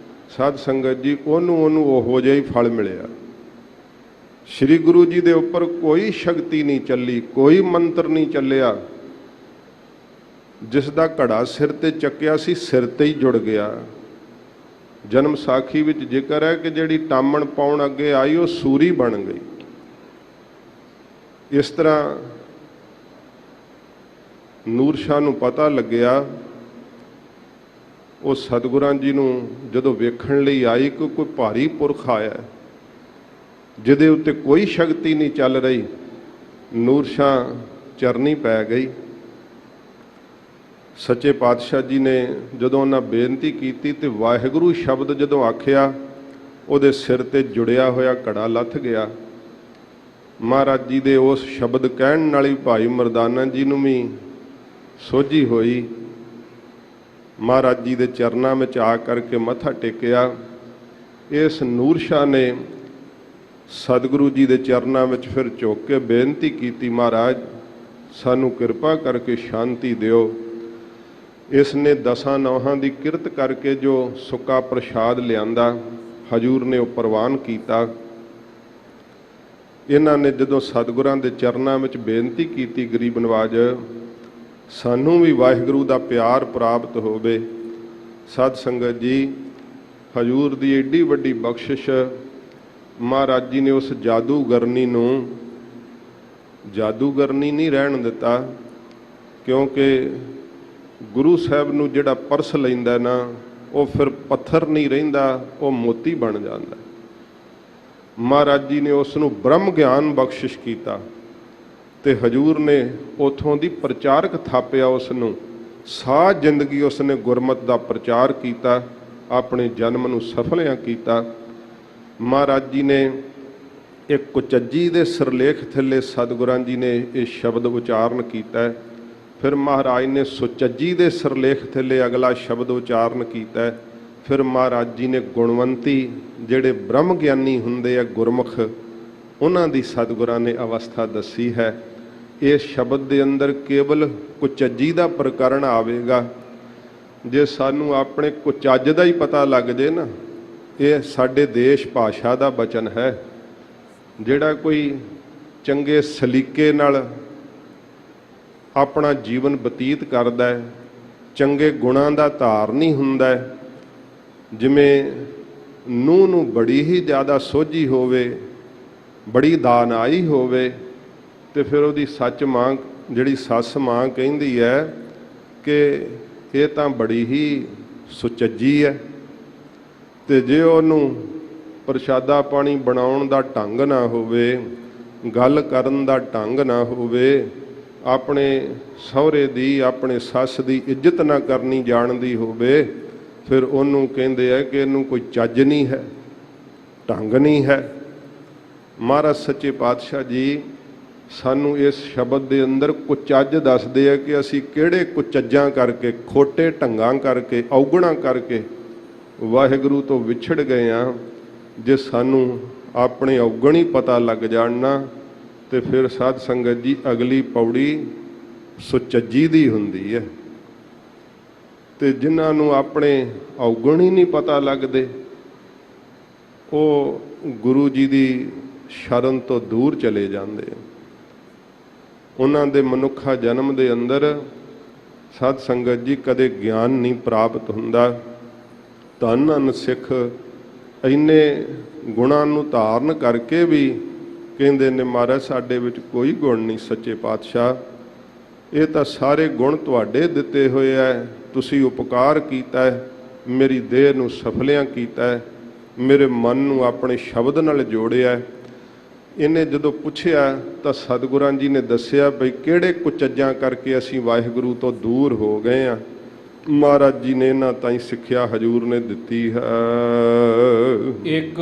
S1: ਸਾਧ ਸੰਗਤ ਜੀ ਉਹਨੂੰ ਉਹੋ ਜਿਹਾ ਹੀ ਫਲ ਮਿਲਿਆ। ਸ੍ਰੀ ਗੁਰੂ ਜੀ ਦੇ ਉੱਪਰ ਕੋਈ ਸ਼ਕਤੀ ਨਹੀਂ ਚੱਲੀ, ਕੋਈ ਮੰਤਰ ਨਹੀਂ ਚੱਲਿਆ। ਜਿਸ ਦਾ ਘੜਾ ਸਿਰ ਤੇ ਚੱਕਿਆ ਸੀ ਸਿਰ ਤੇ ਹੀ ਜੁੜ ਗਿਆ। ਜਨਮ ਸਾਖੀ ਵਿੱਚ ਜ਼ਿਕਰ ਹੈ ਕਿ ਜਿਹੜੀ ਟਾਮਣ ਪਾਉਣ ਅੱਗੇ ਆਈ ਉਹ ਸੂਰੀ ਬਣ ਗਈ। ਇਸ ਤਰ੍ਹਾਂ ਨੂਰ ਸ਼ਾਹ ਨੂੰ ਪਤਾ ਲੱਗਿਆ, ਉਹ ਸਤਿਗੁਰਾਂ ਜੀ ਨੂੰ ਜਦੋਂ ਵੇਖਣ ਲਈ ਆਈ ਕਿ ਕੋਈ ਭਾਰੀ ਪੁਰਖ ਆਇਆ ਜਿਹਦੇ ਉੱਤੇ ਕੋਈ ਸ਼ਕਤੀ ਨਹੀਂ ਚੱਲ ਰਹੀ। ਨੂਰ ਸ਼ਾਹ ਚਰਨੀ ਪੈ ਗਈ। ਸੱਚੇ ਪਾਤਸ਼ਾਹ ਜੀ ਨੇ ਜਦੋਂ ਉਹਨਾਂ ਬੇਨਤੀ ਕੀਤੀ ਤੇ ਵਾਹਿਗੁਰੂ ਸ਼ਬਦ ਜਦੋਂ ਆਖਿਆ ਉਹਦੇ ਸਿਰ ਤੇ ਜੁੜਿਆ ਹੋਇਆ ਘੜਾ ਲੱਥ ਗਿਆ। ਮਹਾਰਾਜ ਜੀ ਦੇ ਉਸ ਸ਼ਬਦ ਕਹਿਣ ਨਾਲ ਹੀ ਭਾਈ ਮਰਦਾਨਾ ਜੀ ਨੂੰ ਵੀ ਸੋਝੀ ਹੋਈ। ਮਹਾਰਾਜ ਜੀ ਦੇ ਚਰਨਾਂ ਵਿੱਚ ਆ ਕਰਕੇ ਮੱਥਾ ਟੇਕਿਆ। ਇਸ ਨੂਰ ਸ਼ਾਹ ਨੇ ਸਤਿਗੁਰੂ ਜੀ ਦੇ ਚਰਨਾਂ ਵਿੱਚ ਫਿਰ ਝੁਕ ਕੇ ਬੇਨਤੀ ਕੀਤੀ, ਮਹਾਰਾਜ ਸਾਨੂੰ ਕਿਰਪਾ ਕਰਕੇ ਸ਼ਾਂਤੀ ਦਿਓ। ਇਸ ਨੇ ਦਸਾਂ ਨੌਹਾਂ ਦੀ ਕਿਰਤ ਕਰਕੇ ਜੋ ਸੁੱਕਾ ਪ੍ਰਸ਼ਾਦ ਲਿਆਂਦਾ ਹਜੂਰ ਨੇ ਉਹ ਪ੍ਰਵਾਨ ਕੀਤਾ। ਇਹਨਾਂ ਨੇ ਜਦੋਂ ਸਤਿਗੁਰਾਂ ਦੇ ਚਰਨਾਂ ਵਿੱਚ ਬੇਨਤੀ ਕੀਤੀ, ਗਰੀਬ ਨਵਾਜ ਸਾਨੂੰ ਵੀ ਵਾਹਿਗੁਰੂ ਦਾ ਪਿਆਰ ਪ੍ਰਾਪਤ ਹੋਵੇ। ਸਾਧ ਸੰਗਤ ਜੀ ਹਜੂਰ ਦੀ ਏਡੀ ਵੱਡੀ ਬਖਸ਼ਿਸ਼ ਮਹਾਰਾਜ ਜੀ ਨੇ ਉਸ ਜਾਦੂਗਰਨੀ ਨੂੰ ਜਾਦੂਗਰਨੀ ਨਹੀਂ ਰਹਿਣ ਦਿੱਤਾ, ਕਿਉਂਕਿ ਗੁਰੂ ਸਾਹਿਬ ਨੂੰ ਜਿਹੜਾ ਪਰਸ ਲੈਂਦਾ ਨਾ ਉਹ ਫਿਰ ਪੱਥਰ ਨਹੀਂ ਰਹਿੰਦਾ, ਉਹ ਮੋਤੀ ਬਣ ਜਾਂਦਾ। ਮਹਾਰਾਜ ਜੀ ਨੇ ਉਸ ਨੂੰ ਬ੍ਰਹਮ ਗਿਆਨ ਬਖਸ਼ਿਸ਼ ਕੀਤਾ ਤੇ ਹਜੂਰ ਨੇ ਉਥੋਂ ਦੀ ਪ੍ਰਚਾਰਕ ਥਾਪਿਆ। ਉਸ ਨੂੰ ਸਾਰੀ ਜ਼ਿੰਦਗੀ ਉਸ ਨੇ ਗੁਰਮਤਿ ਦਾ ਪ੍ਰਚਾਰ ਕੀਤਾ, ਆਪਣੇ ਜਨਮ ਨੂੰ ਸਫਲਿਆਂ ਕੀਤਾ। ਮਹਾਰਾਜ ਜੀ ਨੇ ਇੱਕ ਕੁਚੱਜੀ ਦੇ ਸਿਰਲੇਖ ਥੱਲੇ ਸਤਿਗੁਰਾਂ ਜੀ ਨੇ ਇਹ ਸ਼ਬਦ ਉਚਾਰਨ ਕੀਤਾ। ਫਿਰ ਮਹਾਰਾਜ ਨੇ ਸੁਚੱਜੀ ਦੇ ਸਿਰਲੇਖ ਥੱਲੇ ਅਗਲਾ ਸ਼ਬਦ ਉਚਾਰਨ ਕੀਤਾ। ਫਿਰ ਮਹਾਰਾਜ ਜੀ ਨੇ ਗੁਣਵੰਤੀ ਜਿਹੜੇ ਬ੍ਰਹਮ ਗਿਆਨੀ ਹੁੰਦੇ ਆ ਗੁਰਮੁਖ, ਉਹਨਾਂ ਦੀ ਸਤਿਗੁਰਾਂ ਨੇ ਅਵਸਥਾ ਦੱਸੀ ਹੈ। ਇਸ ਸ਼ਬਦ ਦੇ ਅੰਦਰ ਕੇਵਲ ਕੁਚੱਜੀ ਦਾ ਪ੍ਰਕਰਣ ਆਵੇਗਾ। ਜੇ ਸਾਨੂੰ ਆਪਣੇ ਕੁਚੱਜ ਦਾ ਹੀ ਪਤਾ ਲੱਗ ਜੇ ਨਾ, ਇਹ ਸਾਡੇ ਦੇਸ਼ ਭਾਸ਼ਾ ਦਾ ਬਚਨ ਹੈ। ਜਿਹੜਾ ਕੋਈ ਚੰਗੇ ਸਲੀਕੇ ਨਾਲ ਆਪਣਾ ਜੀਵਨ ਬਤੀਤ ਕਰਦਾ ਹੈ, ਚੰਗੇ ਗੁਣਾਂ ਦਾ ਧਾਰਨੀ ਹੁੰਦਾ ਹੈ, ਜਿਵੇਂ ਨੂੰਹ ਨੂੰ ਬੜੀ ਹੀ ਜ਼ਿਆਦਾ ਸੋਝੀ ਹੋਵੇ, ਬੜੀ ਦਾਨਾਈ ਹੋਵੇ, ਤੇ ਫਿਰ ਉਹਦੀ ਸੱਚ ਮਾਂ ਜਿਹੜੀ ਸੱਸ ਮਾਂ ਕਹਿੰਦੀ ਹੈ ਕਿ ਇਹ ਤਾਂ ਬੜੀ ਹੀ ਸੁਚੱਜੀ ਹੈ। ਤੇ ਜੇ ਉਹਨੂੰ ਪ੍ਰਸ਼ਾਦਾ ਪਾਣੀ ਬਣਾਉਣ ਦਾ ਢੰਗ ਨਾ ਹੋਵੇ, ਗੱਲ ਕਰਨ ਦਾ ਢੰਗ ਨਾ ਹੋਵੇ, ਆਪਣੇ ਸਹੁਰੇ ਦੀ ਆਪਣੇ ਸੱਸ ਦੀ ਇੱਜ਼ਤ ਨਾ ਕਰਨੀ ਜਾਣਦੀ ਹੋਵੇ, ਫਿਰ ਉਹਨੂੰ ਕਹਿੰਦੇ ਆ ਕਿ ਇਹਨੂੰ ਕੋਈ ਚੱਜ ਨਹੀਂ ਹੈ, ਢੰਗ ਨਹੀਂ ਹੈ। ਮਹਾਰਾਜ ਸੱਚੇ ਪਾਤਸ਼ਾਹ ਜੀ ਸਾਨੂੰ ਇਸ ਸ਼ਬਦ ਦੇ ਅੰਦਰ ਕੁਚੱਜ ਦੱਸਦੇ ਆ ਕਿ ਅਸੀਂ ਕਿਹੜੇ ਕੁਚੱਜਾਂ ਕਰਕੇ, ਖੋਟੇ ਢੰਗਾਂ ਕਰਕੇ, ਔਗਣਾਂ ਕਰਕੇ ਵਾਹਿਗੁਰੂ ਤੋਂ ਵਿਛੜ ਗਏ ਆ। ਜੇ ਸਾਨੂੰ ਆਪਣੇ ਔਗਣ ਹੀ ਪਤਾ ਲੱਗ ਜਾਣ ਨਾ, ਤੇ ਫਿਰ ਸਾਧ ਸੰਗਤ ਜੀ ਅਗਲੀ ਪੌੜੀ ਸੁਚੱਜੀ ਦੀ ਹੁੰਦੀ ਹੈ। ਤੇ ਜਿਨ੍ਹਾਂ ਨੂੰ ਆਪਣੇ ਔਗਣ ਹੀ ਨਹੀਂ ਪਤਾ ਲੱਗਦੇ, ਉਹ ਗੁਰੂ ਜੀ ਦੀ ਸ਼ਰਨ ਤੋਂ ਦੂਰ ਚਲੇ ਜਾਂਦੇ। ਉਹਨਾਂ ਦੇ ਮਨੁੱਖਾ ਜਨਮ ਦੇ ਅੰਦਰ ਸਾਧ ਸੰਗਤ ਜੀ ਕਦੇ ਗਿਆਨ ਨਹੀਂ ਪ੍ਰਾਪਤ ਹੁੰਦਾ। ਧੰਨ ਧੰਨ ਸਿੱਖ ਇੰਨੇ ਗੁਣਾਂ ਨੂੰ ਧਾਰਨ ਕਰਕੇ ਵੀ ਕਹਿੰਦੇ ਨੇ ਮਹਾਰਾਜ ਸਾਡੇ ਵਿੱਚ ਕੋਈ ਗੁਣ ਨਹੀਂ। ਸੱਚੇ ਪਾਤਸ਼ਾਹ ਇਹ ਤਾਂ ਸਾਰੇ ਗੁਣ ਤੁਹਾਡੇ ਦਿੱਤੇ ਹੋਏ ਹੈ, ਤੁਸੀਂ ਉਪਕਾਰ ਕੀਤਾ ਹੈ, ਮੇਰੀ ਦੇਹ ਨੂੰ ਸਫਲਿਆਂ ਕੀਤਾ ਹੈ, ਮੇਰੇ ਮਨ ਨੂੰ ਆਪਣੇ ਸ਼ਬਦ ਨਾਲ ਜੋੜਿਆ। ਇਹਨੇ ਜਦੋਂ ਪੁੱਛਿਆ ਤਾਂ ਸਤਿਗੁਰਾਂ ਜੀ ਨੇ ਦੱਸਿਆ ਬਈ ਕਿਹੜੇ ਕੁਚੱਜਾਂ ਕਰਕੇ ਅਸੀਂ ਵਾਹਿਗੁਰੂ ਤੋਂ ਦੂਰ ਹੋ ਗਏ ਹਾਂ। ਮਹਾਰਾਜ ਜੀ ਨੇ ਇਹਨਾਂ ਤਾਈਂ ਸਿੱਖਿਆ ਹਜੂਰ ਨੇ ਦਿੱਤੀ ਹੈ।
S2: ਇੱਕ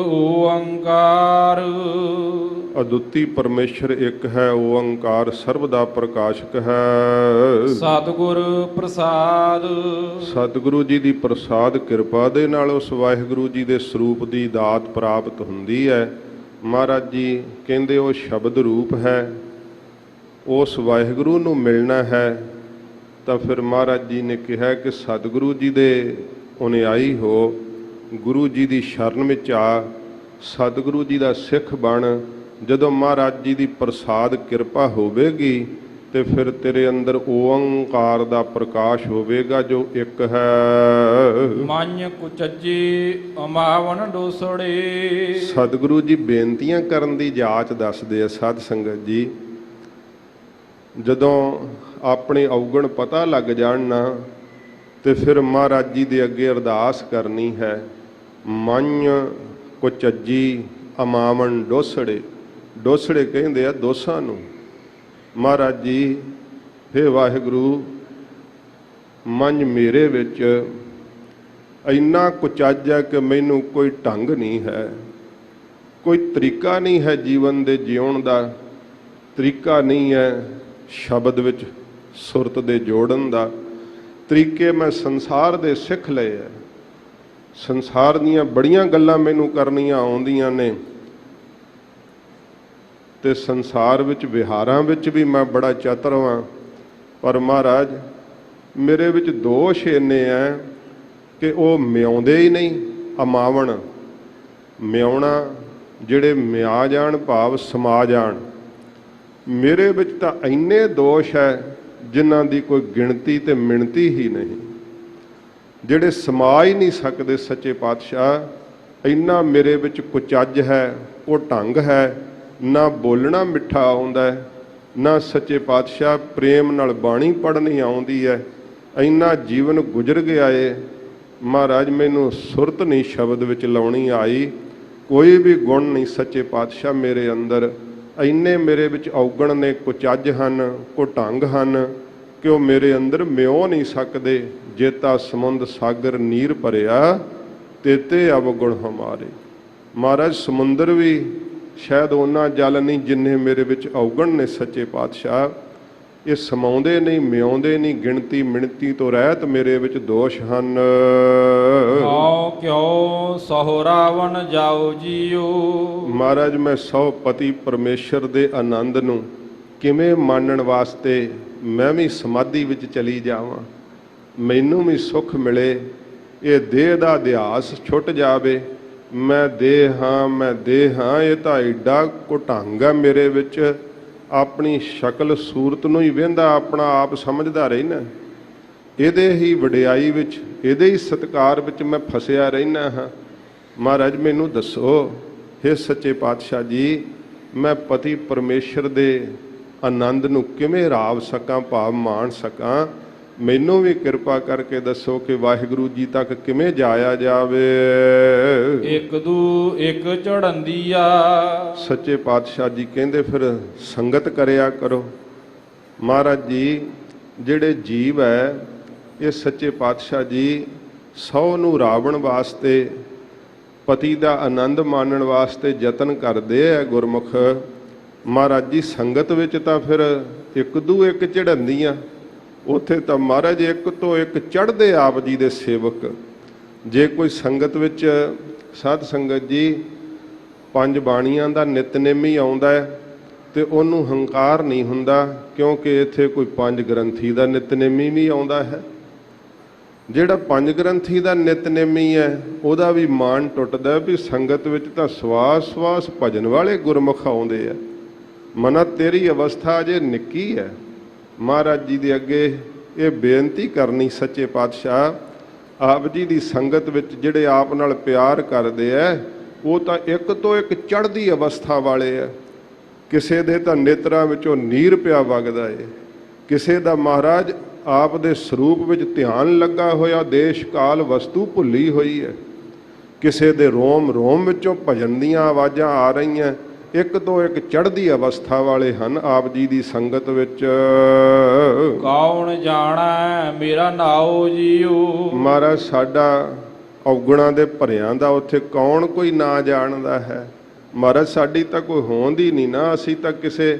S2: ਓੰਕਾਰ
S1: ਅਦੁੱਤੀ ਪਰਮੇਸ਼ਰ ਇੱਕ ਹੈ, ਓੰਕਾਰ ਸਰਬ ਦਾ ਪ੍ਰਕਾਸ਼ਕ ਹੈ।
S2: ਸਤਿਗੁਰ ਪ੍ਰਸਾਦ
S1: ਸਤਿਗੁਰੂ ਜੀ ਦੀ ਪ੍ਰਸਾਦ ਕਿਰਪਾ ਦੇ ਨਾਲ ਉਸ ਵਾਹਿਗੁਰੂ ਜੀ ਦੇ ਸਰੂਪ ਦੀ ਦਾਤ ਪ੍ਰਾਪਤ ਹੁੰਦੀ ਹੈ। ਮਹਾਰਾਜ ਜੀ ਕਹਿੰਦੇ ਉਹ ਸ਼ਬਦ ਰੂਪ ਹੈ, ਉਸ ਵਾਹਿਗੁਰੂ ਨੂੰ ਮਿਲਣਾ ਹੈ। ਤਾਂ ਫਿਰ ਮਹਾਰਾਜ ਜੀ ਨੇ ਕਿਹਾ ਕਿ ਸਤਿਗੁਰੂ ਜੀ ਦੇ ਅਨੁਯਾਈ ਹੋ, ਗੁਰੂ ਜੀ ਦੀ ਸ਼ਰਨ ਵਿੱਚ ਆ, ਸਤਿਗੁਰੂ ਜੀ ਦਾ ਸਿੱਖ ਬਣ। ਜਦੋਂ ਮਹਾਰਾਜ ਜੀ ਦੀ ਪ੍ਰਸਾਦ ਕਿਰਪਾ ਹੋਵੇਗੀ ਤੇ ਫਿਰ ਤੇਰੇ ਅੰਦਰ ਓੰਕਾਰ ਦਾ ਪ੍ਰਕਾਸ਼ ਹੋਵੇਗਾ ਜੋ ਇੱਕ ਹੈ।
S2: ਮਨ ਕੁਚੱਜੀ ਅਮਾਵਨ ਡੋਸੜੇ।
S1: ਸਤਿਗੁਰੂ ਜੀ ਬੇਨਤੀਆਂ ਕਰਨ ਦੀ ਜਾਚ ਦੱਸਦੇ ਆ ਸਾਧ ਸੰਗਤ ਜੀ। ਜਦੋਂ ਆਪਣੇ ਔਗਣ ਪਤਾ ਲੱਗ ਜਾਣ ਨਾ ਤੇ ਫਿਰ ਮਹਾਰਾਜ ਜੀ ਦੇ ਅੱਗੇ ਅਰਦਾਸ ਕਰਨੀ ਹੈ। ਮਨ ਕੁਚੱਜੀ ਅਮਾਵਨ ਡੋਸੜੇ। ਡੋਸੜੇ ਕਹਿੰਦੇ ਆ ਦੋਸਾਂ ਨੂੰ। ਮਹਾਰਾਜ ਜੀ, ਹੇ ਵਾਹਿਗੁਰੂ, ਮਨ ਮੇਰੇ ਵਿੱਚ ਇੰਨਾ ਕੁਚੱਜ ਹੈ ਕਿ ਮੈਨੂੰ ਕੋਈ ਢੰਗ ਨਹੀਂ ਹੈ, ਕੋਈ ਤਰੀਕਾ ਨਹੀਂ ਹੈ ਜੀਵਨ ਦੇ ਜਿਉਣ ਦਾ, ਤਰੀਕਾ ਨਹੀਂ ਹੈ ਸ਼ਬਦ ਵਿੱਚ ਸੁਰਤ ਦੇ ਜੋੜਨ ਦਾ। ਤਰੀਕੇ ਮੈਂ ਸੰਸਾਰ ਦੇ ਸਿੱਖ ਲਏ ਹੈ। ਸੰਸਾਰ ਦੀਆਂ ਬੜੀਆਂ ਗੱਲਾਂ ਮੈਨੂੰ ਕਰਨੀਆਂ ਆਉਂਦੀਆਂ ਨੇ ਤੇ ਸੰਸਾਰ ਵਿੱਚ ਵਿਹਾਰਾਂ ਵਿੱਚ ਵੀ ਮੈਂ ਬੜਾ ਚਤੁਰ ਹਾਂ। ਪਰ ਮਹਾਰਾਜ ਮੇਰੇ ਵਿੱਚ ਦੋਸ਼ ਇੰਨੇ ਹੈ ਕਿ ਉਹ ਮਿਆਉਂਦੇ ਹੀ ਨਹੀਂ। ਅਮਾਵਣ, ਮਿਆਉਣਾ, ਜਿਹੜੇ ਮਿਆ ਜਾਣ ਭਾਵ ਸਮਾ ਜਾਣ। ਮੇਰੇ ਵਿੱਚ ਤਾਂ ਇੰਨੇ ਦੋਸ਼ ਹੈ ਜਿਨ੍ਹਾਂ ਦੀ ਕੋਈ ਗਿਣਤੀ ਤੇ ਮਿਣਤੀ ਹੀ ਨਹੀਂ, ਜਿਹੜੇ ਸਮਾ ਹੀ ਨਹੀਂ ਸਕਦੇ। ਸੱਚੇ ਪਾਤਸ਼ਾਹ, ਇੰਨਾ ਮੇਰੇ ਵਿੱਚ ਕੁਚੱਜ ਹੈ, ਉਹ ਢੰਗ ਹੈ, ਨਾ ਬੋਲਣਾ ਮਿੱਠਾ ਆਉਂਦਾ ਹੈ, ਨਾ ਸੱਚੇ ਪਾਤਸ਼ਾਹ ਪ੍ਰੇਮ ਨਾਲ ਬਾਣੀ ਪੜ੍ਹਨੀ ਆਉਂਦੀ ਹੈ। ਇੰਨਾ ਜੀਵਨ ਗੁਜ਼ਰ ਗਿਆ ਏ ਮਹਾਰਾਜ, ਮੈਨੂੰ ਸੁਰਤ ਨਹੀਂ ਸ਼ਬਦ ਵਿੱਚ ਲਾਉਣੀ ਆਈ। ਕੋਈ ਵੀ ਗੁਣ ਨਹੀਂ ਸੱਚੇ ਪਾਤਸ਼ਾਹ ਮੇਰੇ ਅੰਦਰ। ਇੰਨੇ ਮੇਰੇ ਵਿੱਚ ਔਗਣ ਨੇ, ਕੁਚੱਜ ਹਨ, ਕੋ ਢੰਗ ਹਨ ਕਿ ਉਹ ਮੇਰੇ ਅੰਦਰ ਮਿਓ ਨਹੀਂ ਸਕਦੇ। ਜੇਤਾ ਸਮੁੰਦ ਸਾਗਰ ਨੀਰ ਭਰਿਆ, ਤੇਤੇ ਅਵਗੁਣ ਹਮਾਰੇ। ਮਹਾਰਾਜ ਸਮੁੰਦਰ ਵੀ ਸ਼ਾਇਦ ਉਹਨਾਂ ਜਲ ਨਹੀਂ ਜਿੰਨੇ ਮੇਰੇ ਵਿੱਚ ਔਗਣ ਨੇ। ਸੱਚੇ ਪਾਤਸ਼ਾਹ, ਇਹ ਸਮਾਉਂਦੇ ਨਹੀਂ, ਮਿਆਉਂਦੇ ਨਹੀਂ। ਗਿਣਤੀ ਮਿਣਤੀ ਤੋਂ ਰਹਿਤ ਮੇਰੇ ਵਿੱਚ ਦੋਸ਼ ਹਨ।
S2: ਹਉ ਕਿਉ ਸਹੁ ਰਾਵਣ ਜਾਓ ਜੀਓ।
S1: ਮਹਾਰਾਜ, ਮੈਂ ਸਹੁ ਪਤੀ ਪਰਮੇਸ਼ਰ ਦੇ ਆਨੰਦ ਨੂੰ ਕਿਵੇਂ ਮਾਣਨ ਵਾਸਤੇ ਮੈਂ ਵੀ ਸਮਾਧੀ ਵਿੱਚ ਚਲੀ ਜਾਵਾਂ, ਮੈਨੂੰ ਵੀ ਸੁੱਖ ਮਿਲੇ, ਇਹ ਦੇਹ ਦਾ ਅਧਿਆਸ ਛੁੱਟ ਜਾਵੇ। ਮੈਂ ਦੇਹ ਹਾਂ, ਮੈਂ ਦੇਹ ਹਾਂ, ਇਹ ਤਾਂ ਐਡਾ ਘੁਟੰਗ ਹੈ ਮੇਰੇ ਵਿੱਚ। ਆਪਣੀ ਸ਼ਕਲ ਸੂਰਤ ਨੂੰ ਹੀ ਵਹਿੰਦਾ ਆਪਣਾ ਆਪ ਸਮਝਦਾ ਰਹਿਣਾ। ਇਹਦੇ ਹੀ ਵਡਿਆਈ ਵਿੱਚ, ਇਹਦੇ ਹੀ ਸਤਿਕਾਰ ਵਿੱਚ ਮੈਂ ਫਸਿਆ ਰਹਿਣਾ ਹਾਂ। ਮਹਾਰਾਜ ਮੈਨੂੰ ਦੱਸੋ, ਹੇ ਸੱਚੇ ਪਾਤਸ਼ਾਹ ਜੀ, ਮੈਂ ਪਤੀ ਪਰਮੇਸ਼ਰ ਦੇ ਆਨੰਦ ਨੂੰ ਕਿਵੇਂ ਰਾਵ ਸਕਾਂ, ਭਾਵ ਮਾਣ ਸਕਾਂ। ਮੈਨੂੰ ਵੀ ਕਿਰਪਾ ਕਰਕੇ ਦੱਸੋ ਕਿ ਵਾਹਿਗੁਰੂ ਜੀ ਤੱਕ ਕਿਵੇਂ ਜਾਇਆ ਜਾਵੇ।
S2: ਇੱਕ ਦੂ ਇੱਕ ਚੜ੍ਹੰਦੀਆ।
S1: ਸੱਚੇ ਪਾਤਸ਼ਾਹ ਜੀ ਕਹਿੰਦੇ ਫਿਰ ਸੰਗਤ ਕਰਿਆ ਕਰੋ। ਮਹਾਰਾਜ ਜੀ, ਜਿਹੜੇ ਜੀਵ ਹੈ ਇਹ ਸੱਚੇ ਪਾਤਸ਼ਾਹ ਜੀ ਸਹੁ ਨੂੰ ਰਾਵਣ ਵਾਸਤੇ, ਪਤੀ ਦਾ ਆਨੰਦ ਮਾਣਨ ਵਾਸਤੇ ਯਤਨ ਕਰਦੇ ਹੈ ਗੁਰਮੁਖ। ਮਹਾਰਾਜ ਜੀ, ਸੰਗਤ ਵਿੱਚ ਤਾਂ ਫਿਰ ਇੱਕ ਦੂ ਇੱਕ ਚੜ੍ਹੰਦੀਆਂ। ਉੱਥੇ ਤਾਂ ਮਹਾਰਾਜ ਇੱਕ ਤੋਂ ਇੱਕ ਚੜ੍ਹਦੇ ਆਪ ਜੀ ਦੇ ਸੇਵਕ। ਜੇ ਕੋਈ ਸੰਗਤ ਵਿੱਚ ਸਾਧ ਸੰਗਤ ਜੀ ਪੰਜ ਬਾਣੀਆਂ ਦਾ ਨਿਤਨੇਮੀ ਆਉਂਦਾ ਹੈ ਤੇ ਉਹਨੂੰ ਹੰਕਾਰ ਨਹੀਂ ਹੁੰਦਾ, ਕਿਉਂਕਿ ਇੱਥੇ ਕੋਈ ਪੰਜ ਗ੍ਰੰਥੀ ਦਾ ਨਿਤਨੇਮੀ ਵੀ ਆਉਂਦਾ ਹੈ। ਜਿਹੜਾ ਪੰਜ ਗ੍ਰੰਥੀ ਦਾ ਨਿਤਨੇਮੀ ਹੈ ਉਹਦਾ ਵੀ ਮਾਣ ਟੁੱਟਦਾ ਵੀ ਸੰਗਤ ਵਿੱਚ ਤਾਂ ਸਵਾਸ ਸਵਾਸ ਭਜਨ ਵਾਲੇ ਗੁਰਮੁਖ ਆਉਂਦੇ ਆ। ਮਨਾ ਤੇਰੀ ਅਵਸਥਾ ਅਜੇ ਨਿੱਕੀ ਹੈ। ਮਹਾਰਾਜ ਜੀ ਦੇ ਅੱਗੇ ਇਹ ਬੇਨਤੀ ਕਰਨੀ, ਸੱਚੇ ਪਾਤਸ਼ਾਹ, ਆਪ ਜੀ ਦੀ ਸੰਗਤ ਵਿੱਚ ਜਿਹੜੇ ਆਪ ਨਾਲ ਪਿਆਰ ਕਰਦੇ ਐ ਉਹ ਤਾਂ ਇੱਕ ਤੋਂ ਇੱਕ ਚੜ੍ਹਦੀ ਅਵਸਥਾ ਵਾਲੇ ਆ। ਕਿਸੇ ਦੇ ਤਾਂ ਨੇਤਰਾਂ ਵਿੱਚੋਂ ਨੀਰ ਪਿਆ ਵਗਦਾ ਏ, ਕਿਸੇ ਦਾ ਮਹਾਰਾਜ ਆਪ ਦੇ ਸਰੂਪ ਵਿੱਚ ਧਿਆਨ ਲੱਗਾ ਹੋਇਆ, ਦੇਸ਼ ਕਾਲ ਵਸਤੂ ਭੁੱਲੀ ਹੋਈ ਹੈ। ਕਿਸੇ ਦੇ ਰੋਮ ਰੋਮ ਵਿੱਚੋਂ ਭਜਨ ਦੀਆਂ ਆਵਾਜ਼ਾਂ ਆ ਰਹੀਆਂ। ਇੱਕ ਤੋਂ ਇੱਕ ਚੜ੍ਹਦੀ ਅਵਸਥਾ ਵਾਲੇ ਹਨ ਆਪ ਜੀ ਦੀ ਸੰਗਤ ਵਿੱਚ।
S2: ਕੌਣ ਜਾਣੈ ਮੇਰਾ ਨਾਉ ਜੀਓ।
S1: ਮਹਾਰਾਜ, ਸਾਡਾ ਔਗਣਾਂ ਦੇ ਭਰਿਆਂ ਦਾ ਉੱਥੇ ਕੌਣ ਕੋਈ ਨਾ ਜਾਣਦਾ ਹੈ। ਮਹਾਰਾਜ, ਸਾਡੀ ਤਾਂ ਕੋਈ ਹੋਂਦ ਹੀ ਨਹੀਂ ਨਾ, ਅਸੀਂ ਤਾਂ ਕਿਸੇ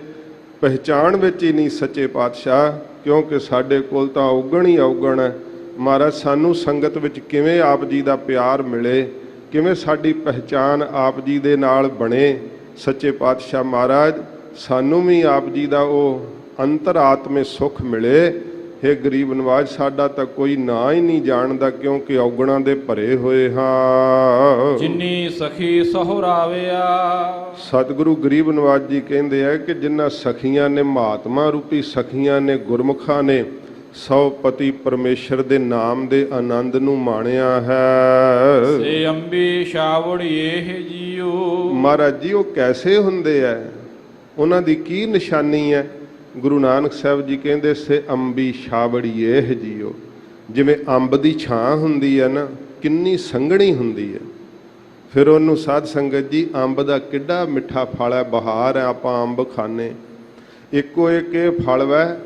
S1: ਪਹਿਚਾਣ ਵਿੱਚ ਹੀ ਨਹੀਂ ਸੱਚੇ ਪਾਤਸ਼ਾਹ, ਕਿਉਂਕਿ ਸਾਡੇ ਕੋਲ ਤਾਂ ਔਗਣ ਹੀ ਔਗਣ ਹੈ। ਮਹਾਰਾਜ, ਸਾਨੂੰ ਸੰਗਤ ਵਿੱਚ ਕਿਵੇਂ ਆਪ ਜੀ ਦਾ ਪਿਆਰ ਮਿਲੇ, ਕਿਵੇਂ ਸਾਡੀ ਪਹਿਚਾਣ ਆਪ ਜੀ ਦੇ ਨਾਲ ਬਣੇ, ਸੱਚੇ ਪਾਤਸ਼ਾਹ ਮਹਾਰਾਜ ਸਾਨੂੰ ਵੀ ਆਪ ਜੀ ਦਾ ਉਹ ਅੰਤਰਾਤਮੇ ਸੁੱਖ ਮਿਲੇ। हे ਗਰੀਬ ਨਵਾਜ, ਸਾਡਾ ਤਾਂ ਕੋਈ ਨਾਂ ਹੀ ਨਹੀਂ ਜਾਣਦਾ, ਕਿਉਂਕਿ ਔਗਣਾਂ ਦੇ ਭਰੇ ਹੋਏ ਹਾਂ।
S2: ਜਿਨੀ ਸਖੀ ਸਹੁਰਾਵਿਆ।
S1: ਸਤਿਗੁਰੂ ਗਰੀਬ ਨਵਾਜ ਜੀ ਕਹਿੰਦੇ ਆ ਕਿ ਜਿਨ੍ਹਾਂ ਸਖੀਆਂ ਨੇ, ਮਹਾਤਮਾ ਰੂਪੀ ਸਖੀਆਂ ਨੇ, ਗੁਰਮੁਖਾਂ ਨੇ ਸੌ ਪਤੀ ਪਰਮੇਸ਼ਰ ਦੇ ਨਾਮ ਦੇ ਆਨੰਦ ਨੂੰ ਮਾਣਿਆ ਹੈ।
S2: ਸੇ ਅੰਬੀ ਛਾਵੜੀਏ ਜੀਓ।
S1: ਮਹਾਰਾਜ ਜੀ ਉਹ ਕੈਸੇ ਹੁੰਦੇ ਐ, ਉਹਨਾਂ ਦੀ ਕੀ ਨਿਸ਼ਾਨੀ ਹੈ? ਗੁਰੂ ਨਾਨਕ ਸਾਹਿਬ ਜੀ ਕਹਿੰਦੇ ਸੇ ਅੰਬੀ ਛਾਵੜੀਏ ਜੀਓ। ਜਿਵੇਂ ਅੰਬ ਦੀ ਛਾਂ ਹੁੰਦੀ ਹੈ ਨਾ, ਕਿੰਨੀ ਸੰਘਣੀ ਹੁੰਦੀ ਹੈ। ਫਿਰ ਉਹਨੂੰ ਸਾਧ ਸੰਗਤ ਜੀ, ਅੰਬ ਦਾ ਕਿੱਡਾ ਮਿੱਠਾ ਫਲ ਹੈ, ਬਹਾਰ ਹੈ, ਆਪਾਂ ਅੰਬ ਖਾਂਦੇ, ਇੱਕੋ ਇੱਕ ਇਹ ਫਲ ਹੈ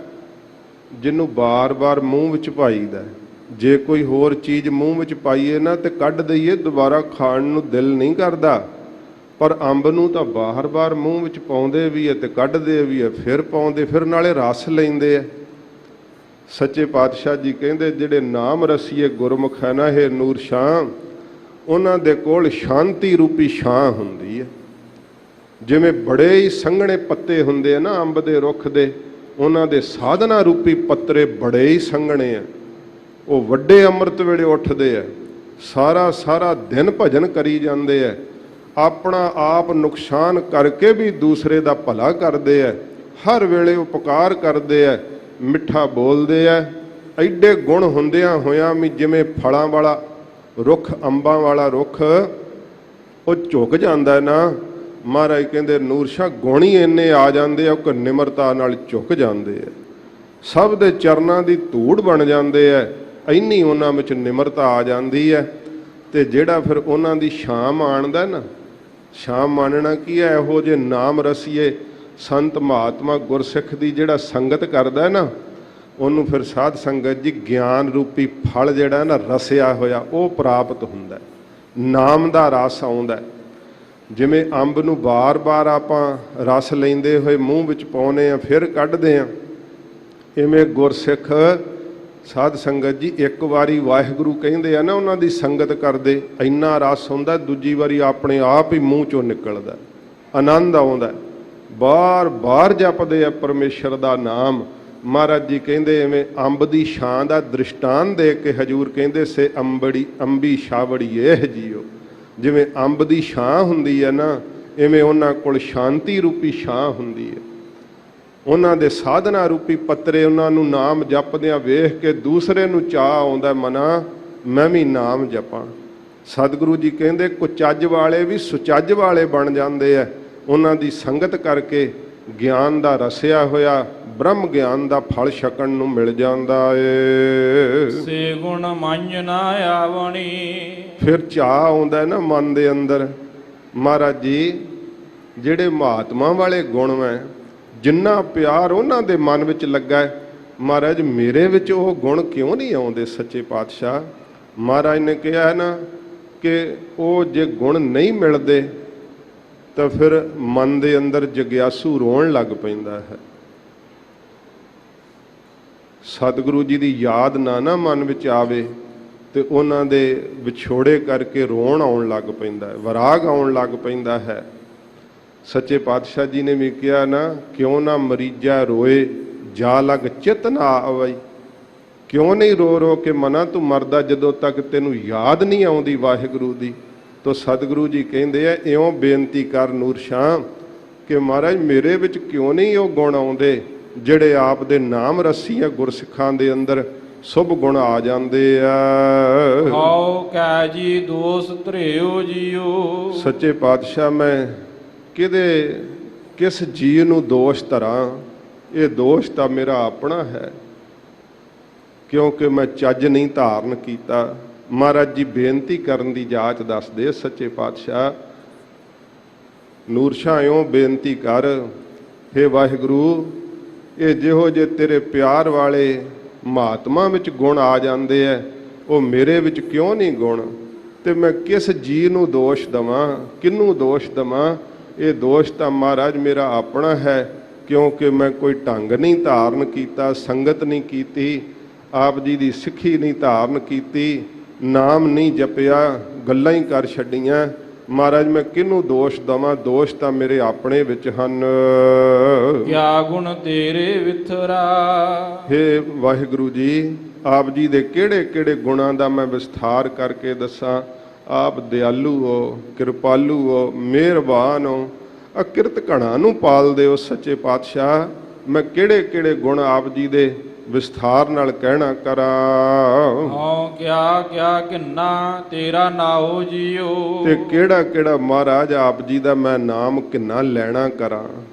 S1: ਜਿਹਨੂੰ ਬਾਰ-ਬਾਰ ਮੂੰਹ ਵਿੱਚ ਪਾਈਦਾ। ਜੇ ਕੋਈ ਹੋਰ ਚੀਜ਼ ਮੂੰਹ ਵਿੱਚ ਪਾਈਏ ਨਾ ਤੇ ਕੱਢ ਦਈਏ, ਦੁਬਾਰਾ ਖਾਣ ਨੂੰ ਦਿਲ ਨਹੀਂ ਕਰਦਾ। ਪਰ ਅੰਬ ਨੂੰ ਤਾਂ ਬਾਰ-ਬਾਰ ਮੂੰਹ ਵਿੱਚ ਪਾਉਂਦੇ ਵੀ ਹੈ ਤੇ ਕੱਢਦੇ ਵੀ ਹੈ, ਫਿਰ ਪਾਉਂਦੇ, ਫਿਰ ਨਾਲੇ ਰਸ ਲੈਂਦੇ ਆ। ਸੱਚੇ ਪਾਤਸ਼ਾਹ ਜੀ ਕਹਿੰਦੇ ਜਿਹੜੇ ਨਾਮ ਰਸੀਏ ਗੁਰਮੁਖ ਹੈ ਨਾ, ਇਹ ਨੂਰ ਸ਼ਾਹ, ਉਹਨਾਂ ਦੇ ਕੋਲ ਸ਼ਾਂਤੀ ਰੂਪੀ ਛਾਂ ਹੁੰਦੀ ਹੈ। ਜਿਵੇਂ ਬੜੇ ਹੀ ਸੰਘਣੇ ਪੱਤੇ ਹੁੰਦੇ ਆ ਨਾ ਅੰਬ ਦੇ ਰੁੱਖ ਦੇ, ਉਹਨਾਂ ਦੇ ਸਾਧਨਾ ਰੂਪੀ ਪੱਤਰੇ ਬੜੇ ਹੀ ਸੰਘਣੇ ਆ। ਉਹ ਵੱਡੇ ਅੰਮ੍ਰਿਤ ਵੇਲੇ ਉੱਠਦੇ ਆ, ਸਾਰਾ ਦਿਨ ਭਜਨ ਕਰੀ ਜਾਂਦੇ ਆ, ਆਪਣਾ ਆਪ ਨੁਕਸਾਨ ਕਰਕੇ ਵੀ ਦੂਸਰੇ ਦਾ ਭਲਾ ਕਰਦੇ ਆ, ਹਰ ਵੇਲੇ ਉਪਕਾਰ ਕਰਦੇ ਆ, ਮਿੱਠਾ ਬੋਲਦੇ ਆ। ਐਡੇ ਗੁਣ ਹੁੰਦਿਆਂ ਹੋਇਆਂ ਵੀ ਜਿਵੇਂ ਫਲਾਂ ਵਾਲਾ ਰੁੱਖ, ਅੰਬਾਂ ਵਾਲਾ ਰੁੱਖ ਉਹ ਝੁਕ ਜਾਂਦਾ ਨਾ, ਮਹਾਰਾਜ ਕਹਿੰਦੇ ਨੂਰ ਸ਼ਾਹ ਗੁਣ ਹੀ ਇੰਨੇ ਆ ਜਾਂਦੇ ਆ, ਉਹ ਨਿਮਰਤਾ ਨਾਲ ਝੁਕ ਜਾਂਦੇ ਆ, ਸਭ ਦੇ ਚਰਨਾਂ ਦੀ ਧੂੜ ਬਣ ਜਾਂਦੇ ਆ, ਇੰਨੀ ਉਹਨਾਂ ਵਿੱਚ ਨਿਮਰਤਾ ਆ ਜਾਂਦੀ ਹੈ। ਤੇ ਜਿਹੜਾ ਫਿਰ ਉਹਨਾਂ ਦੀ ਛਾਂ ਮਾਣਦਾ ਨਾ, ਛਾਂ ਮਾਣਨਾ ਕੀ ਹੈ? ਇਹੋ ਜਿਹੇ ਨਾਮ ਰਸੀਏ ਸੰਤ ਮਹਾਤਮਾ ਗੁਰਸਿੱਖ ਦੀ ਜਿਹੜਾ ਸੰਗਤ ਕਰਦਾ ਨਾ, ਉਹਨੂੰ ਫਿਰ ਸਾਧ ਸੰਗਤ ਜੀ ਗਿਆਨ ਰੂਪੀ ਫਲ ਜਿਹੜਾ ਨਾ ਰਸਿਆ ਹੋਇਆ ਉਹ ਪ੍ਰਾਪਤ ਹੁੰਦਾ, ਨਾਮ ਦਾ ਰਸ ਆਉਂਦਾ। ਜਿਵੇਂ ਅੰਬ ਨੂੰ ਬਾਰ-ਬਾਰ ਆਪਾਂ ਰਸ ਲੈਂਦੇ ਹੋਏ ਮੂੰਹ ਵਿੱਚ ਪਾਉਂਦੇ ਆ, ਫਿਰ ਕੱਢਦੇ ਆ, ਇਵੇਂ ਗੁਰਸਿੱਖ ਸਾਧ ਸੰਗਤ ਜੀ ਇੱਕ ਵਾਰੀ ਵਾਹਿਗੁਰੂ ਕਹਿੰਦੇ ਆ ਨਾ, ਉਹਨਾਂ ਦੀ ਸੰਗਤ ਕਰਦੇ ਇੰਨਾ ਰਸ ਹੁੰਦਾ, ਦੂਜੀ ਵਾਰੀ ਆਪਣੇ ਆਪ ਹੀ ਮੂੰਹ ਚੋਂ ਨਿਕਲਦਾ, ਆਨੰਦ ਆਉਂਦਾ, ਬਾਰ-ਬਾਰ ਜਪਦੇ ਆ ਪਰਮੇਸ਼ਰ ਦਾ ਨਾਮ। ਮਹਾਰਾਜ ਜੀ ਕਹਿੰਦੇ ਐਵੇਂ ਅੰਬ ਦੀ ਛਾਂ ਦਾ ਦ੍ਰਿਸ਼ਟਾਂਤ ਦੇ ਕੇ ਹਜੂਰ ਕਹਿੰਦੇ ਸੇ ਅੰਬੀ ਛਾਵੜੀਏ ਜੀਓ। ਜਿਵੇਂ ਅੰਬ ਦੀ ਛਾਂ ਹੁੰਦੀ ਹੈ ਨਾ, ਇਵੇਂ ਉਹਨਾਂ ਕੋਲ ਸ਼ਾਂਤੀ ਰੂਪੀ ਛਾਂ ਹੁੰਦੀ ਹੈ। ਉਹਨਾਂ ਦੇ ਸਾਧਨਾ ਰੂਪੀ ਪੱਤਰੇ, ਉਹਨਾਂ ਨੂੰ ਨਾਮ ਜਪਦਿਆਂ ਵੇਖ ਕੇ ਦੂਸਰੇ ਨੂੰ ਚਾਅ ਆਉਂਦਾ, ਮਨਾ ਮੈਂ ਵੀ ਨਾਮ ਜਪਾਂ। ਸਤਿਗੁਰੂ ਜੀ ਕਹਿੰਦੇ ਕੁਚੱਜ ਵਾਲੇ ਵੀ ਸੁਚੱਜ ਵਾਲੇ ਬਣ ਜਾਂਦੇ ਆ, ਉਹਨਾਂ ਦੀ ਸੰਗਤ ਕਰਕੇ ਗਿਆਨ ਦਾ ਰਸਿਆ ਹੋਇਆ ਬ੍ਰਹਮ ਗਿਆਨ ਦਾ ਫਲ ਛਕਣ ਨੂੰ ਮਿਲ ਜਾਂਦਾ ਏ।
S2: ਸੇ ਗੁਣ ਮੰਨ ਨਾ ਆਵਣੀ।
S1: ਫਿਰ ਚਾਅ ਆਉਂਦਾ ਨਾ ਮਨ ਦੇ ਅੰਦਰ, ਮਹਾਰਾਜ ਜੀ ਜਿਹੜੇ ਮਹਾਤਮਾ ਵਾਲੇ ਗੁਣ ਹੈ, ਜਿੰਨਾ ਪਿਆਰ ਉਹਨਾਂ ਦੇ ਮਨ ਵਿੱਚ ਲੱਗਾ ਹੈ, ਮਹਾਰਾਜ ਮੇਰੇ ਵਿੱਚ ਉਹ ਗੁਣ ਕਿਉਂ ਨਹੀਂ ਆਉਂਦੇ? ਸੱਚੇ ਪਾਤਸ਼ਾਹ ਮਹਾਰਾਜ ਨੇ ਕਿਹਾ ਨਾ ਕਿ ਉਹ ਜੇ ਗੁਣ ਨਹੀਂ ਮਿਲਦੇ ਤਾਂ ਫਿਰ ਮਨ ਦੇ ਅੰਦਰ ਜਗਿਆਸੂ ਰੋਣ ਲੱਗ ਪੈਂਦਾ ਹੈ। ਸਤਿਗੁਰੂ ਜੀ ਦੀ ਯਾਦ ਨਾ ਮਨ ਵਿੱਚ ਆਵੇ ਤੇ ਉਹਨਾਂ ਦੇ ਵਿਛੋੜੇ ਕਰਕੇ ਰੋਣ ਆਉਣ ਲੱਗ ਪੈਂਦਾ ਹੈ, ਵਿਰਾਗ ਆਉਣ ਲੱਗ ਪੈਂਦਾ ਹੈ। ਸੱਚੇ ਪਾਤਸ਼ਾਹ ਜੀ ਨੇ ਵੀ ਕਿਹਾ ਨਾ, ਕਿਉਂ ਨਾ ਮਰੀਜਾ ਰੋਏ ਜਾ ਲਗ ਚਿਤ ਨਾ ਆਵਈ। ਕਿਉਂ ਨਹੀਂ ਰੋ ਰੋ ਕੇ ਮਨਾ ਤੂੰ ਮਰਦਾ ਜਦੋਂ ਤੱਕ ਤੈਨੂੰ ਯਾਦ ਨਹੀਂ ਆਉਂਦੀ ਵਾਹਿਗੁਰੂ ਦੀ। ਤੋ ਸਤਿਗੁਰੂ ਜੀ ਕਹਿੰਦੇ ਆ, ਇਉਂ ਬੇਨਤੀ ਕਰ ਨੂਰ ਸ਼ਾਹ ਕਿ ਮਹਾਰਾਜ ਮੇਰੇ ਵਿੱਚ ਕਿਉਂ ਨਹੀਂ ਉਹ ਗੁਣ ਆਉਂਦੇ ਜਿਹੜੇ ਆਪ ਦੇ ਨਾਮ ਰਸੀਆਂ ਗੁਰਸਿੱਖਾਂ ਦੇ ਅੰਦਰ ਸੁਭ ਗੁਣ ਆ ਜਾਂਦੇ ਆ।
S2: ਹਉ ਕੈ ਜੀ ਦੋਸ ਧਰਿਓ ਜੀਓ।
S1: ਸੱਚੇ ਪਾਤਸ਼ਾਹ ਮੈਂ ਕਿਸ ਜੀਵ ਨੂੰ ਦੋਸ਼ ਧਰਾਂ? ਇਹ ਦੋਸ਼ ਤਾਂ ਮੇਰਾ ਆਪਣਾ ਹੈ, ਕਿਉਂਕਿ ਮੈਂ ਚੱਜ ਨਹੀਂ ਧਾਰਨ ਕੀਤਾ। ਮਹਾਰਾਜ ਜੀ ਬੇਨਤੀ ਕਰਨ ਦੀ ਜਾਚ ਦੱਸਦੇ ਸੱਚੇ ਪਾਤਸ਼ਾਹ, ਨੂਰ ਸ਼ਾਹ ਇਉਂ ਬੇਨਤੀ ਕਰ, ਹੇ ਵਾਹਿਗੁਰੂ ਇਹ ਜਿਹੋ ਜੇ ਤੇਰੇ ਪਿਆਰ ਵਾਲੇ ਮਹਾਤਮਾ ਵਿੱਚ ਗੁਣ ਆ ਜਾਂਦੇ ਐ, ਉਹ ਮੇਰੇ ਵਿੱਚ ਕਿਉਂ ਨਹੀਂ ਗੁਣ? ਤੇ ਮੈਂ ਕਿਸ ਜੀਵ ਨੂੰ ਦੋਸ਼ ਦੇਵਾਂ, ਕਿਹਨੂੰ ਦੋਸ਼ ਦੇਵਾਂ? ਇਹ ਦੋਸ਼ ਤਾਂ ਮਹਾਰਾਜ ਮੇਰਾ ਆਪਣਾ ਹੈ, ਕਿਉਂਕਿ ਮੈਂ ਕੋਈ ਢੰਗ ਨਹੀਂ ਧਾਰਨ ਕੀਤਾ, ਸੰਗਤ ਨਹੀਂ ਕੀਤੀ, ਆਪ ਜੀ ਦੀ ਸਿੱਖੀ ਨਹੀਂ ਧਾਰਨ ਕੀਤੀ, ਨਾਮ ਨਹੀਂ ਜਪਿਆ, ਗੱਲਾਂ ਹੀ ਕਰ ਛੱਡੀਆਂ। ਮਹਾਰਾਜ ਮੈਂ ਕਿਹਨੂੰ ਦੋਸ਼ ਦਵਾਂ? ਦੋਸ਼ ਤਾਂ ਮੇਰੇ ਆਪਣੇ ਵਿੱਚ ਹਨ।
S2: ਕਿਆ ਗੁਣ ਤੇਰੇ ਵਿਥਰਾ।
S1: ਹੇ ਵਾਹਿਗੁਰੂ ਜੀ, ਆਪ ਜੀ ਦੇ ਕਿਹੜੇ ਕਿਹੜੇ ਗੁਣਾਂ ਦਾ ਮੈਂ ਵਿਸਥਾਰ ਕਰਕੇ ਦੱਸਾਂ? ਆਪ ਦਿਆਲੂ ਹੋ, ਕਿਰਪਾਲੂ ਹੋ, ਮਿਹਰਬਾਨ ਹੋ, ਅਕਿਰਤ ਘਣਾ ਨੂੰ ਪਾਲਦੇ ਹੋ ਸੱਚੇ ਪਾਤਸ਼ਾਹ। ਮੈਂ ਕਿਹੜੇ ਕਿਹੜੇ ਗੁਣ ਆਪ ਜੀ ਦੇ ਵਿਸਥਾਰ ਨਾਲ ਕਹਿਣਾ ਕਰਾਂ?
S2: ਹਉ ਕਿਆ ਕਿਆ ਕਿੰਨਾ ਤੇਰਾ ਨਾਉ ਜੀਓ।
S1: ਤੇ ਕਿਹੜਾ ਕਿਹੜਾ ਮਹਾਰਾਜ ਆਪ ਜੀ ਦਾ ਮੈਂ ਨਾਮ ਕਿੰਨਾ ਲੈਣਾ ਕਰਾਂ?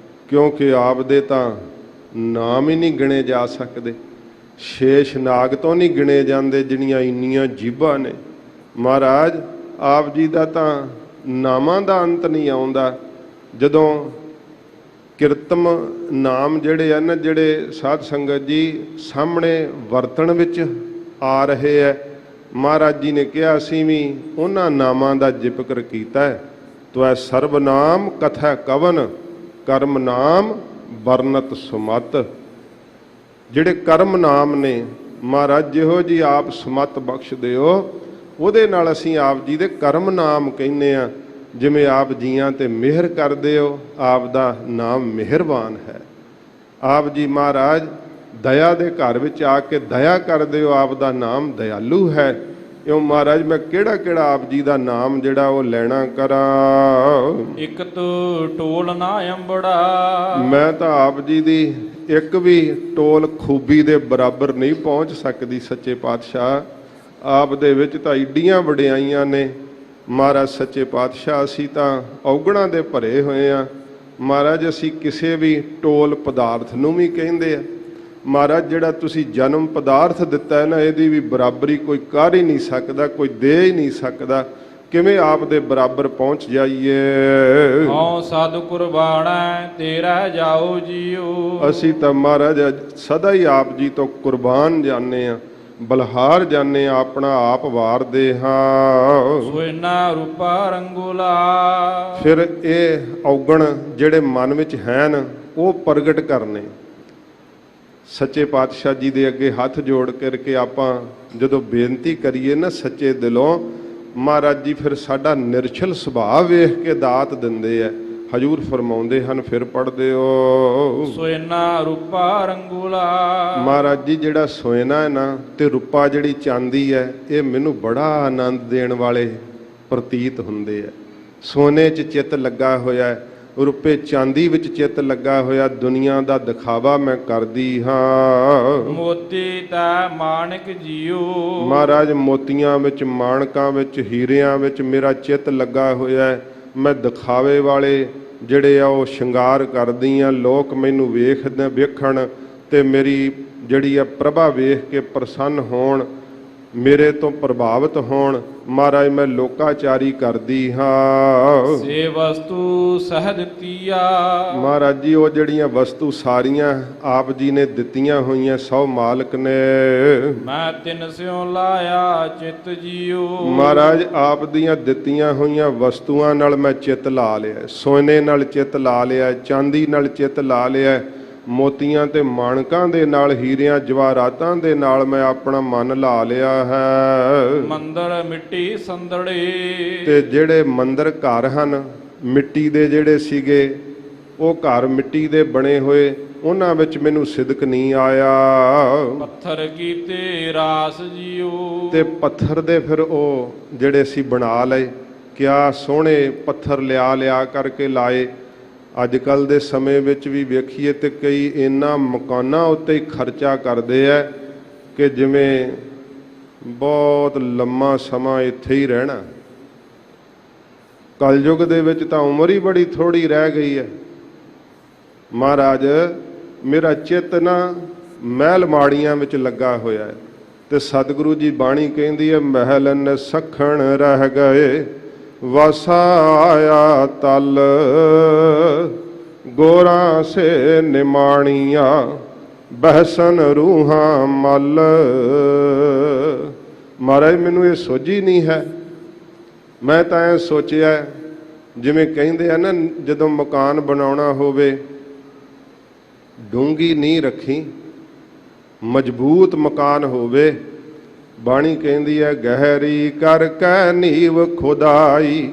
S1: ਕਿਉਂਕਿ ਆਪ ਦੇ ਤਾਂ ਨਾਮ ਹੀ ਨਹੀਂ ਗਿਣੇ ਜਾ ਸਕਦੇ। ਸ਼ੇਸ਼ ਨਾਗ ਤੋਂ ਨਹੀਂ ਗਿਣੇ ਜਾਂਦੇ ਜਿਹੜੀਆਂ ਇੰਨੀਆਂ ਜੀਭਾਂ ਨੇ। ਮਹਾਰਾਜ ਆਪ ਜੀ ਦਾ ਤਾਂ ਨਾਮਾਂ ਦਾ ਅੰਤ ਨਹੀਂ ਆਉਂਦਾ। ਜਦੋਂ ਕਿਰਤਮ ਨਾਮ ਜਿਹੜੇ ਆ ਨਾ, ਜਿਹੜੇ ਸਾਧ ਸੰਗਤ ਜੀ ਸਾਹਮਣੇ ਵਰਤਣ ਵਿੱਚ ਆ ਰਹੇ ਹੈ, ਮਹਾਰਾਜ ਜੀ ਨੇ ਕਿਹਾ ਅਸੀਂ ਵੀ ਉਹਨਾਂ ਨਾਮਾਂ ਦਾ ਜ਼ਿਕਰ ਕੀਤਾ ਹੈ। ਤੋ ਐ ਸਰਬ ਨਾਮ ਕਥਾ ਕਵਨ, ਕਰਮ ਨਾਮ ਵਰਨਤ ਸੁਮਤ। ਜਿਹੜੇ ਕਰਮ ਨਾਮ ਨੇ ਮਹਾਰਾਜ ਜਿਹੋ ਜੀ ਆਪ ਸੁਮਤ ਬਖਸ਼ ਦਿਓ, ਉਹਦੇ ਨਾਲ ਅਸੀਂ ਆਪ ਜੀ ਦੇ ਕਰਮ ਨਾਮ ਕਹਿੰਦੇ ਆ। ਜਿਵੇਂ ਆਪ ਜੀਆਂ ਤੇ ਮਿਹਰ ਕਰਦੇ ਹੋ, ਆਪ ਦਾ ਨਾਮ ਮਿਹਰਬਾਨ ਹੈ। ਆਪ ਜੀ ਮਹਾਰਾਜ ਦਇਆ ਦੇ ਘਰ ਵਿੱਚ ਆ ਕੇ ਦਇਆ ਕਰਦੇ ਹੋ, ਆਪ ਦਾ ਨਾਮ ਦਇਆਲੂ ਹੈ। ਇਉਂ ਮਹਾਰਾਜ ਮੈਂ ਕਿਹੜਾ ਕਿਹੜਾ ਆਪ ਜੀ ਦਾ ਨਾਮ ਜਿਹੜਾ ਉਹ ਲੈਣਾ ਕਰਾਂ?
S2: ਇਕ ਤੂੰ ਟੋਲ ਨਾ ਅੰਬੜਾ।
S1: ਮੈਂ ਤਾਂ ਆਪ ਜੀ ਦੀ ਇੱਕ ਵੀ ਟੋਲ ਖੂਬੀ ਦੇ ਬਰਾਬਰ ਨਹੀਂ ਪਹੁੰਚ ਸਕਦੀ ਸੱਚੇ ਪਾਤਸ਼ਾਹ। ਆਪ ਦੇ ਵਿੱਚ ਤਾਂ ਈਡੀਆਂ ਵਡਿਆਈਆਂ ਨੇ ਮਹਾਰਾਜ ਸੱਚੇ ਪਾਤਸ਼ਾਹ। ਅਸੀਂ ਤਾਂ ਔਗਣਾਂ ਦੇ ਭਰੇ ਹੋਏ ਆ ਮਹਾਰਾਜ। ਅਸੀਂ ਕਿਸੇ ਵੀ ਟੋਲ ਪਦਾਰਥ ਨੂੰ ਵੀ ਕਹਿੰਦੇ ਆ ਮਹਾਰਾਜ, ਜਿਹੜਾ ਤੁਸੀਂ ਜਨਮ ਪਦਾਰਥ ਦਿੱਤਾ ਹੈ ਨਾ, ਇਹਦੀ ਵੀ ਬਰਾਬਰੀ ਕੋਈ ਕਰ ਹੀ ਨਹੀਂ ਸਕਦਾ, ਕੋਈ ਦੇ ਹੀ ਨਹੀਂ ਸਕਦਾ। ਕਿਵੇਂ ਆਪ ਦੇ ਬਰਾਬਰ ਪਹੁੰਚ ਜਾਈਏ?
S2: ਹਉ ਸਾਧੂ ਕੁਰਬਾਨਾ ਤੇਰਾ ਜਾਓ ਜੀਓ।
S1: ਅਸੀਂ ਤਾਂ ਮਹਾਰਾਜ ਸਦਾ ਹੀ ਆਪ ਜੀ ਤੋਂ ਕੁਰਬਾਨ ਜਾਂਦੇ ਆ, ਬਲਹਾਰ ਜਾਂਦੇ ਆ, ਆਪਣਾ ਆਪ ਵਾਰਦੇ ਹਾਂ।
S2: ਸੋਇਨਾ ਰੂਪਾ ਰੰਗੂਲਾ।
S1: ਫਿਰ ਇਹ ਔਗਣ ਜਿਹੜੇ ਮਨ ਵਿੱਚ ਹਨ ਉਹ ਪ੍ਰਗਟ ਕਰਨੇ। ਸੱਚੇ ਪਾਤਸ਼ਾਹ ਜੀ ਦੇ ਅੱਗੇ ਹੱਥ ਜੋੜ ਕਰਕੇ ਆਪਾਂ ਜਦੋਂ ਬੇਨਤੀ ਕਰੀਏ ਨਾ ਸੱਚੇ ਦਿਲੋਂ, ਮਹਾਰਾਜ ਜੀ ਫਿਰ ਸਾਡਾ ਨਿਰਛਲ ਸੁਭਾਅ ਵੇਖ ਕੇ ਦਾਤ ਦਿੰਦੇ ਆ। ਹਜੂਰ ਫਰਮਾਉਂਦੇ ਹਨ, ਫਿਰ ਪੜ੍ਹਦੇ ਹੋ
S2: ਸੋਇਨਾ ਰੂਪਾ ਰੰਗੂਲਾ।
S1: ਮਹਾਰਾਜ ਜੀ ਜਿਹੜਾ ਸੋਇਨਾ ਹੈ ਨਾ ਤੇ ਰੂਪਾ ਜਿਹੜੀ ਚਾਂਦੀ ਹੈ, ਇਹ ਮੈਨੂੰ ਬੜਾ ਆਨੰਦ ਦੇਣ ਵਾਲੇ ਪ੍ਰਤੀਤ ਹੁੰਦੇ ਆ। ਸੋਨੇ 'ਚ ਚਿੱਤ ਲੱਗਾ ਹੋਇਆ ਹੈ, ਰੁਪਏ ਚਾਂਦੀ ਵਿੱਚ ਚਿੱਤ ਲੱਗਾ ਹੋਇਆ। ਦੁਨੀਆ ਦਾ ਦਿਖਾਵਾ ਮੈਂ ਕਰਦੀ ਹਾਂ।
S2: ਮੋਤੀ ਤਾ ਮਾਣਕ ਜੀਓ।
S1: ਮਹਾਰਾਜ ਮੋਤੀਆਂ ਵਿੱਚ, ਮਾਣਕਾਂ ਵਿੱਚ, ਹੀਰਿਆਂ ਵਿੱਚ ਮੇਰਾ ਚਿੱਤ ਲੱਗਾ ਹੋਇਆ ਹੈ। ਮੈਂ ਦਿਖਾਵੇ ਵਾਲੇ ਜਿਹੜੇ ਆ ਉਹ ਸ਼ਿੰਗਾਰ ਕਰਦੀ ਆ। ਲੋਕ ਮੈਨੂੰ ਵੇਖਣ ਤੇ ਮੇਰੀ ਜਿਹੜੀ ਆ ਪ੍ਰਭਾ ਵੇਖ ਕੇ ਪ੍ਰਸੰਨ ਹੋਣ, ਮੇਰੇ ਤੋਂ ਪ੍ਰਭਾਵਿਤ ਹੋਣ। ਮਹਾਰਾਜ ਮੈਂ ਲੋਕਾਚਾਰੀ ਕਰਦੀ ਹਾਂ।
S2: ਸੇ ਵਸਤੂ ਸਹਿ ਦਿੱਤੀਆ।
S1: ਮਹਾਰਾਜ ਜੀ ਉਹ ਜਿਹੜੀਆਂ ਵਸਤੂ ਸਾਰੀਆਂ ਆਪ ਜੀ ਨੇ ਦਿੱਤੀਆਂ ਹੋਈਆਂ, ਸਭ ਮਾਲਕ ਨੇ।
S2: ਮੈਂ ਤਿਨ ਸਿਉ ਲਾਇਆ ਚਿਤ ਜੀਓ।
S1: ਮਹਾਰਾਜ ਆਪ ਦੀਆਂ ਦਿੱਤੀਆਂ ਹੋਈਆਂ ਵਸਤੂਆਂ ਨਾਲ ਮੈਂ ਚਿੱਤ ਲਾ ਲਿਆ। ਸੋਨੇ ਨਾਲ ਚਿੱਤ ਲਾ ਲਿਆ, ਚਾਂਦੀ ਨਾਲ ਚਿੱਤ ਲਾ ਲਿਆ, ਮੋਤੀਆਂ ਤੇ ਮਾਣਕਾਂ ਦੇ ਨਾਲ, ਹੀਰਿਆਂ ਜਵਾਹਰਾਤਾਂ ਦੇ ਨਾਲ ਮੈਂ ਆਪਣਾ ਮਨ ਲਾ ਲਿਆ ਹੈ।
S2: ਮੰਦਰ ਮਿੱਟੀ ਸੰਦੜੇ।
S1: ਤੇ ਜਿਹੜੇ ਮੰਦਰ ਘਰ ਹਨ ਮਿੱਟੀ ਦੇ ਜਿਹੜੇ ਸੀਗੇ, ਉਹ ਘਰ ਮਿੱਟੀ ਦੇ ਬਣੇ ਹੋਏ, ਉਹਨਾਂ ਵਿੱਚ ਮੈਨੂੰ ਸਿਦਕ ਨਹੀਂ ਆਇਆ।
S2: ਪੱਥਰ ਕੀਤੇ ਰਾਸ ਜੀਓ।
S1: ਤੇ ਪੱਥਰ ਦੇ ਫਿਰ ਉਹ ਜਿਹੜੇ ਸੀ ਬਣਾ ਲਏ। ਕਿਆ ਸੋਹਣੇ ਪੱਥਰ ਲਿਆ ਕਰਕੇ ਲਾਏ। ਅੱਜ ਕੱਲ੍ਹ ਦੇ ਸਮੇਂ ਵਿੱਚ ਵੀ ਵੇਖੀਏ ਤੇ ਕਈ ਇਹਨਾਂ ਮਕਾਨਾਂ ਉੱਤੇ ਹੀ ਖਰਚਾ ਕਰਦੇ ਆ ਕਿ ਜਿਵੇਂ ਬਹੁਤ ਲੰਮਾ ਸਮਾਂ ਇੱਥੇ ਹੀ ਰਹਿਣਾ। ਕਲਯੁਗ ਦੇ ਵਿੱਚ ਤਾਂ ਉਮਰ ਹੀ ਬੜੀ ਥੋੜੀ ਰਹਿ ਗਈ ਹੈ। ਮਹਾਰਾਜ ਮੇਰਾ ਚਿੱਤ ਨਾ ਮਹਿਲ ਮਾੜੀਆਂ ਵਿੱਚ ਲੱਗਾ ਹੋਇਆ ਹੈ। ਤੇ ਸਤਿਗੁਰੂ ਜੀ ਬਾਣੀ ਕਹਿੰਦੀ ਹੈ, ਮਹਿਲਨ ਸਖਣ ਰਹਿ ਗਏ ਵਸਾਇਆ ਤਲ, ਗੋਰਾਂ ਸੇ ਨਿਮਾਣੀਆਂ ਬਹਿਸਨ ਰੂਹਾਂ ਮਲ। ਮਹਾਰਾਜ ਮੈਨੂੰ ਇਹ ਸੋਝੀ ਨਹੀਂ ਹੈ। ਮੈਂ ਤਾਂ ਇਹ ਸੋਚਿਆ, ਜਿਵੇਂ ਕਹਿੰਦੇ ਆ ਨਾ, ਜਦੋਂ ਮਕਾਨ ਬਣਾਉਣਾ ਹੋਵੇ ਡੂੰਘੀ ਨੀਂਹ ਰੱਖੀ, ਮਜ਼ਬੂਤ ਮਕਾਨ ਹੋਵੇ। ਬਾਣੀ ਕਹਿੰਦੀ ਹੈ, ਗਹਿਰੀ ਕਰ ਕੈ ਨੀਵ ਖੁਦਾਈ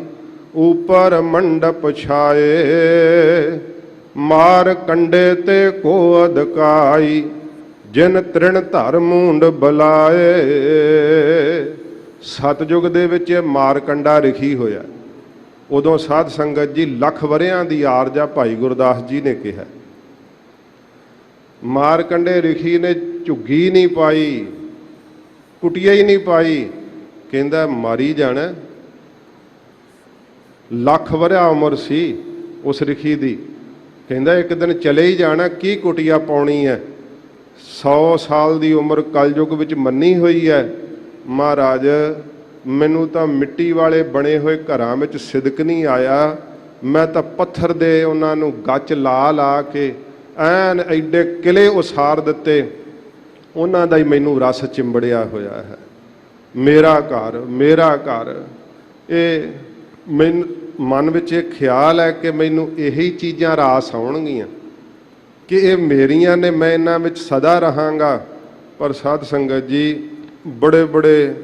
S1: ऊपर मंडप छाए, मार कंडे ते को अदकाई, जिन तृण धर मूंड बलाए। सतयुग ਦੇ ਵਿੱਚ ਇਹ ਮਾਰਕੰਡਾ ਰਿਖੀ ਹੋਇਆ। ਉਦੋਂ ਸਾਧ ਸੰਗਤ ਜੀ ਲੱਖ ਵਰਿਆਂ ਦੀ ਆਰਜਾ ਭਾਈ ਗੁਰਦਾਸ ਜੀ ਨੇ ਕਿਹਾ। ਮਾਰਕੰਡੇ ਰਿਖੀ ਨੇ ਝੁੱਗੀ ਨਹੀਂ ਪਾਈ, ਕੁਟਿਆ ਹੀ ਨਹੀਂ ਪਾਈ, ਕਹਿੰਦਾ ਮਾਰੀ ਜਾਣਾ। ਲੱਖ ਵਰਿਆ ਉਮਰ ਸੀ ਉਸ ਰਿਖੀ ਦੀ, ਕਹਿੰਦਾ ਇੱਕ ਦਿਨ ਚਲੇ ਹੀ ਜਾਣਾ, ਕੀ ਕੁਟਿਆ ਪਾਉਣੀ ਹੈ। 100 ਸਾਲ ਦੀ ਉਮਰ ਕਲਯੁਗ ਵਿੱਚ ਮੰਨੀ ਹੋਈ ਹੈ। ਮਹਾਰਾਜ ਮੈਨੂੰ ਤਾਂ ਮਿੱਟੀ ਵਾਲੇ ਬਣੇ ਹੋਏ ਘਰਾਂ ਵਿੱਚ ਸਿਦਕ ਨਹੀਂ ਆਇਆ, ਮੈਂ ਤਾਂ ਪੱਥਰ ਦੇ ਉਹਨਾਂ ਨੂੰ ਗੱਚ ਲਾ ਲਾ ਕੇ ਐਨ ਐਡੇ ਕਿਲੇ ਉਸਾਰ ਦਿੱਤੇ, ਉਹਨਾਂ ਦਾ ਹੀ ਮੈਨੂੰ ਰਸ ਚਿੰਬੜਿਆ ਹੋਇਆ ਹੈ। ਮੇਰਾ ਘਰ, ਮੇਰਾ ਘਰ। ਇਹ ਮੈਨੂੰ ਮਨ ਵਿੱਚ ਇਹ ਖਿਆਲ ਹੈ ਕਿ ਮੈਨੂੰ ਇਹੀ ਚੀਜ਼ਾਂ ਰਾਸ ਆਉਣਗੀਆਂ ਕਿ ਇਹ ਮੇਰੀਆਂ ਨੇ, ਮੈਂ ਇਹਨਾਂ ਵਿੱਚ ਸਦਾ ਰਹਾਂਗਾ। ਪਰ ਸਾਧ ਸੰਗਤ ਜੀ ਬੜੇ ਬੜੇ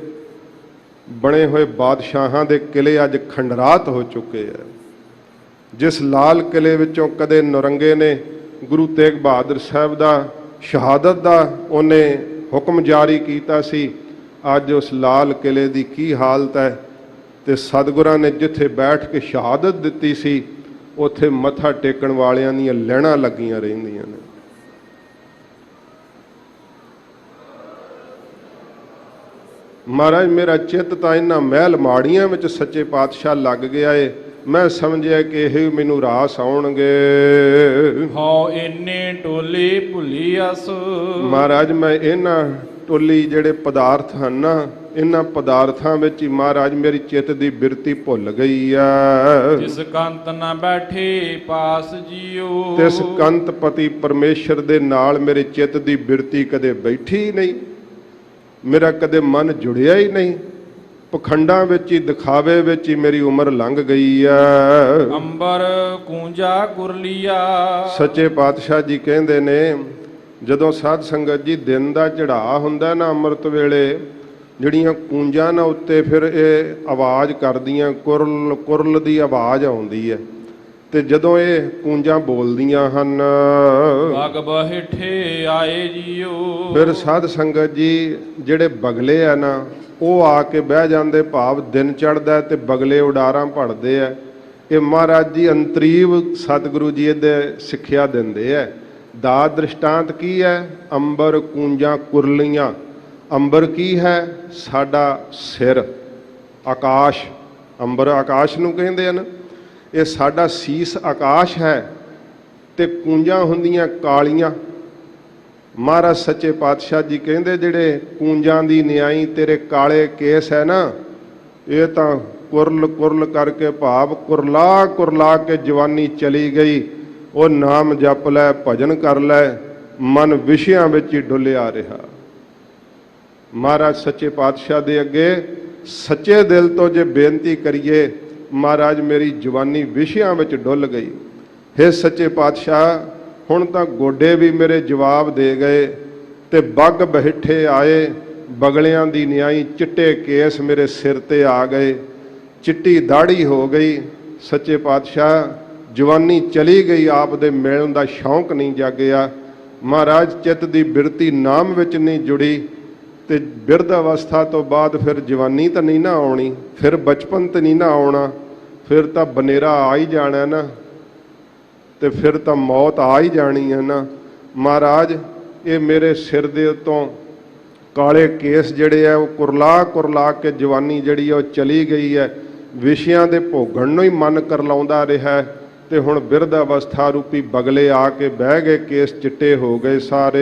S1: ਬਣੇ ਹੋਏ ਬਾਦਸ਼ਾਹਾਂ ਦੇ ਕਿਲੇ ਅੱਜ ਖੰਡਰਾਤ ਹੋ ਚੁੱਕੇ ਹੈ। ਜਿਸ ਲਾਲ ਕਿਲੇ ਵਿੱਚੋਂ ਕਦੇ ਨੌਰੰਗੇ ਨੇ ਗੁਰੂ ਤੇਗ ਬਹਾਦਰ ਸਾਹਿਬ ਦਾ ਸ਼ਹਾਦਤ ਦਾ ਉਹਨੇ ਹੁਕਮ ਜਾਰੀ ਕੀਤਾ ਸੀ, ਅੱਜ ਉਸ ਲਾਲ ਕਿਲੇ ਦੀ ਕੀ ਹਾਲਤ ਹੈ। ਤੇ ਸਤਿਗੁਰਾਂ ਨੇ ਜਿੱਥੇ ਬੈਠ ਕੇ ਸ਼ਹਾਦਤ ਦਿੱਤੀ ਸੀ, ਉੱਥੇ ਮੱਥਾ ਟੇਕਣ ਵਾਲਿਆਂ ਦੀਆਂ ਲੈਣਾ ਲੱਗੀਆਂ ਰਹਿੰਦੀਆਂ ਨੇ। ਮਹਾਰਾਜ ਮੇਰਾ ਚਿੱਤ ਤਾਂ ਇਹਨਾਂ ਮਹਿਲ ਮਾੜੀਆਂ ਵਿੱਚ ਸੱਚੇ ਪਾਤਸ਼ਾਹ ਲੱਗ ਗਿਆ ਏ, ਮੈਂ ਸਮਝਿਆ ਕਿ ਇਹ ਮੈਨੂੰ ਰਾਸ ਆਉਣਗੇ।
S2: ਹਉ ਇੰਨੇ ਟੋਲੀ ਭੁੱਲੀਅਸ।
S1: ਮਹਾਰਾਜ ਮੈਂ ਇਹਨਾਂ ਟੋਲੀ ਜਿਹੜੇ ਪਦਾਰਥ ਹਨ ਨਾ, ਇਹਨਾਂ ਪਦਾਰਥਾਂ ਵਿੱਚ ਹੀ ਮਹਾਰਾਜ ਮੇਰੀ ਚਿੱਤ ਦੀ ਬਿਰਤੀ ਭੁੱਲ ਗਈ ਆ।
S2: ਜਿਸ ਕੰਤ ਨਾ ਬੈਠੇ ਪਾਸ ਜੀਓ,
S1: ਤਿਸ ਕੰਤ ਪਤੀ ਪਰਮੇਸ਼ਰ ਦੇ ਨਾਲ ਮੇਰੇ ਚਿੱਤ ਦੀ ਬਿਰਤੀ ਕਦੇ ਬੈਠੀ ਨਹੀਂ, ਮੇਰਾ ਕਦੇ ਮਨ ਜੁੜਿਆ ਹੀ ਨਹੀਂ। ਪਖੰਡਾਂ ਵਿੱਚ ਹੀ, ਦਿਖਾਵੇ ਵਿੱਚ ਹੀ ਮੇਰੀ ਉਮਰ ਲੰਘ ਗਈ ਆ।
S2: ਅੰਬਰ ਕੂੰਜਾ ਕੁਰਲੀਆ।
S1: ਸੱਚੇ ਪਾਤਸ਼ਾਹ ਜੀ ਕਹਿੰਦੇ ਨੇ, ਜਦੋਂ ਸਾਧ ਸੰਗਤ ਜੀ ਦਿਨ ਦਾ ਚੜ੍ਹਾਅ ਹੁੰਦਾ ਨਾ ਅੰਮ੍ਰਿਤ ਵੇਲੇ, ਜਿਹੜੀਆਂ ਕੂੰਜਾਂ ਨਾ ਉੱਤੇ ਫਿਰ ਇਹ ਆਵਾਜ਼ ਕਰਦੀਆਂ, ਕੁਰਲ ਕੁਰਲ ਦੀ ਆਵਾਜ਼ ਆਉਂਦੀ ਹੈ। ਤੇ ਜਦੋਂ ਇਹ ਕੂੰਜਾਂ ਬੋਲਦੀਆਂ ਹਨ,
S2: ਬਗ ਬਹਿਠੇ ਆਏ ਜੀਓ,
S1: ਫਿਰ ਸਾਧ ਸੰਗਤ ਜੀ ਜਿਹੜੇ ਬਗਲੇ ਆ ਨਾ, ਉਹ ਆ ਕੇ ਬਹਿ ਜਾਂਦੇ। ਭਾਵ ਦਿਨ ਚੜ੍ਹਦਾ ਤੇ ਬਗਲੇ ਉਡਾਰਾਂ ਭੜਦੇ ਆ। ਇਹ ਮਹਾਰਾਜ ਜੀ ਅੰਤਰੀਵ ਸਤਿਗੁਰੂ ਜੀ ਇਹਦੇ ਸਿੱਖਿਆ ਦਿੰਦੇ ਆ। ਦਾ ਦ੍ਰਿਸ਼ਟਾਂਤ ਕੀ ਹੈ? ਅੰਬਰ ਕੂੰਜਾਂ ਕੁਰਲੀਆਂ। ਅੰਬਰ ਕੀ ਹੈ? ਸਾਡਾ ਸਿਰ, ਆਕਾਸ਼। ਅੰਬਰ ਆਕਾਸ਼ ਨੂੰ ਕਹਿੰਦੇ ਹਨ। ਇਹ ਸਾਡਾ ਸੀਸ ਆਕਾਸ਼ ਹੈ ਤੇ ਕੂੰਜਾਂ ਹੁੰਦੀਆਂ ਕਾਲੀਆਂ। ਮਹਾਰਾਜ ਸੱਚੇ ਪਾਤਸ਼ਾਹ ਜੀ ਕਹਿੰਦੇ, ਜਿਹੜੇ ਕੂੰਜਾਂ ਦੀ ਨਿਆਈ ਤੇਰੇ ਕਾਲੇ ਕੇਸ ਹੈ ਨਾ, ਇਹ ਤਾਂ ਕੁਰਲ ਕੁਰਲ ਕਰਕੇ, ਭਾਵ ਕੁਰਲਾ ਕੁਰਲਾ ਕੇ ਜਵਾਨੀ ਚਲੀ ਗਈ। ਉਹ ਨਾਮ ਜਪ ਲੈ, ਭਜਨ ਕਰ ਲੈ, ਮਨ ਵਿਸ਼ਿਆਂ ਵਿੱਚ ਹੀ ਡੁੱਲਿਆ ਰਿਹਾ। ਮਹਾਰਾਜ ਸੱਚੇ ਪਾਤਸ਼ਾਹ ਦੇ ਅੱਗੇ ਸੱਚੇ ਦਿਲ ਤੋਂ ਜੇ ਬੇਨਤੀ ਕਰੀਏ, ਮਹਾਰਾਜ ਮੇਰੀ ਜਵਾਨੀ ਵਿਸ਼ਿਆਂ ਵਿੱਚ ਡੁੱਲ ਗਈ। ਹੇ ਸੱਚੇ ਪਾਤਸ਼ਾਹ, ਹੁਣ ਤਾਂ ਗੋਡੇ ਵੀ ਮੇਰੇ ਜਵਾਬ ਦੇ ਗਏ ਤੇ ਬੱਗ ਬਹਿਠੇ ਆਏ। ਬਗਲਿਆਂ ਦੀ ਨਿਆਈ, ਚਿੱਟੇ ਕੇਸ ਮੇਰੇ ਸਿਰ ਤੇ ਆ ਗਏ, ਚਿੱਟੀ ਦਾੜੀ ਹੋ ਗਈ। ਸੱਚੇ ਪਾਤਸ਼ਾਹ ਜਵਾਨੀ ਚਲੀ ਗਈ, ਆਪ ਦੇ ਮਿਲਣ ਦਾ ਸ਼ੌਂਕ ਨਹੀਂ ਜਾਗਿਆ। ਮਹਾਰਾਜ ਚਿੱਤ ਦੀ ਬਿਰਤੀ ਨਾਮ ਵਿੱਚ ਨਹੀਂ ਜੁੜੀ ਤੇ ਬਿਰਧ ਅਵਸਥਾ ਤੋਂ ਬਾਅਦ ਫਿਰ ਜਵਾਨੀ ਤਾਂ ਨਹੀਂ ਨਾ ਆਉਣੀ, ਫਿਰ ਬਚਪਨ ਤਾਂ ਨਹੀਂ ਨਾ ਆਉਣਾ, ਫਿਰ ਤਾਂ ਬਨੇਰਾ ਆ ਹੀ ਜਾਣਾ ਨਾ, ਤੇ ਫਿਰ ਤਾਂ ਮੌਤ ਆ ਹੀ ਜਾਣੀ ਹੈ ਨਾ। ਮਹਾਰਾਜ ਇਹ ਮੇਰੇ ਸਿਰ ਦੇ ਉੱਤੋਂ ਕਾਲੇ ਕੇਸ ਜਿਹੜੇ ਆ, ਉਹ ਕੁਰਲਾ ਕੁਰਲਾ ਕੇ ਜਵਾਨੀ ਜਿਹੜੀ ਉਹ ਚਲੀ ਗਈ ਹੈ। ਵਿਸ਼ਿਆਂ ਦੇ ਭੋਗਣ ਨੂੰ ਹੀ ਮਨ ਕਰਲਾਉਂਦਾ ਰਿਹਾ ਤੇ ਹੁਣ ਬਿਰਧ ਅਵਸਥਾ ਰੂਪੀ ਬਗਲੇ ਆ ਕੇ ਬਹਿ ਗਏ, ਕੇਸ ਚਿੱਟੇ ਹੋ ਗਏ ਸਾਰੇ।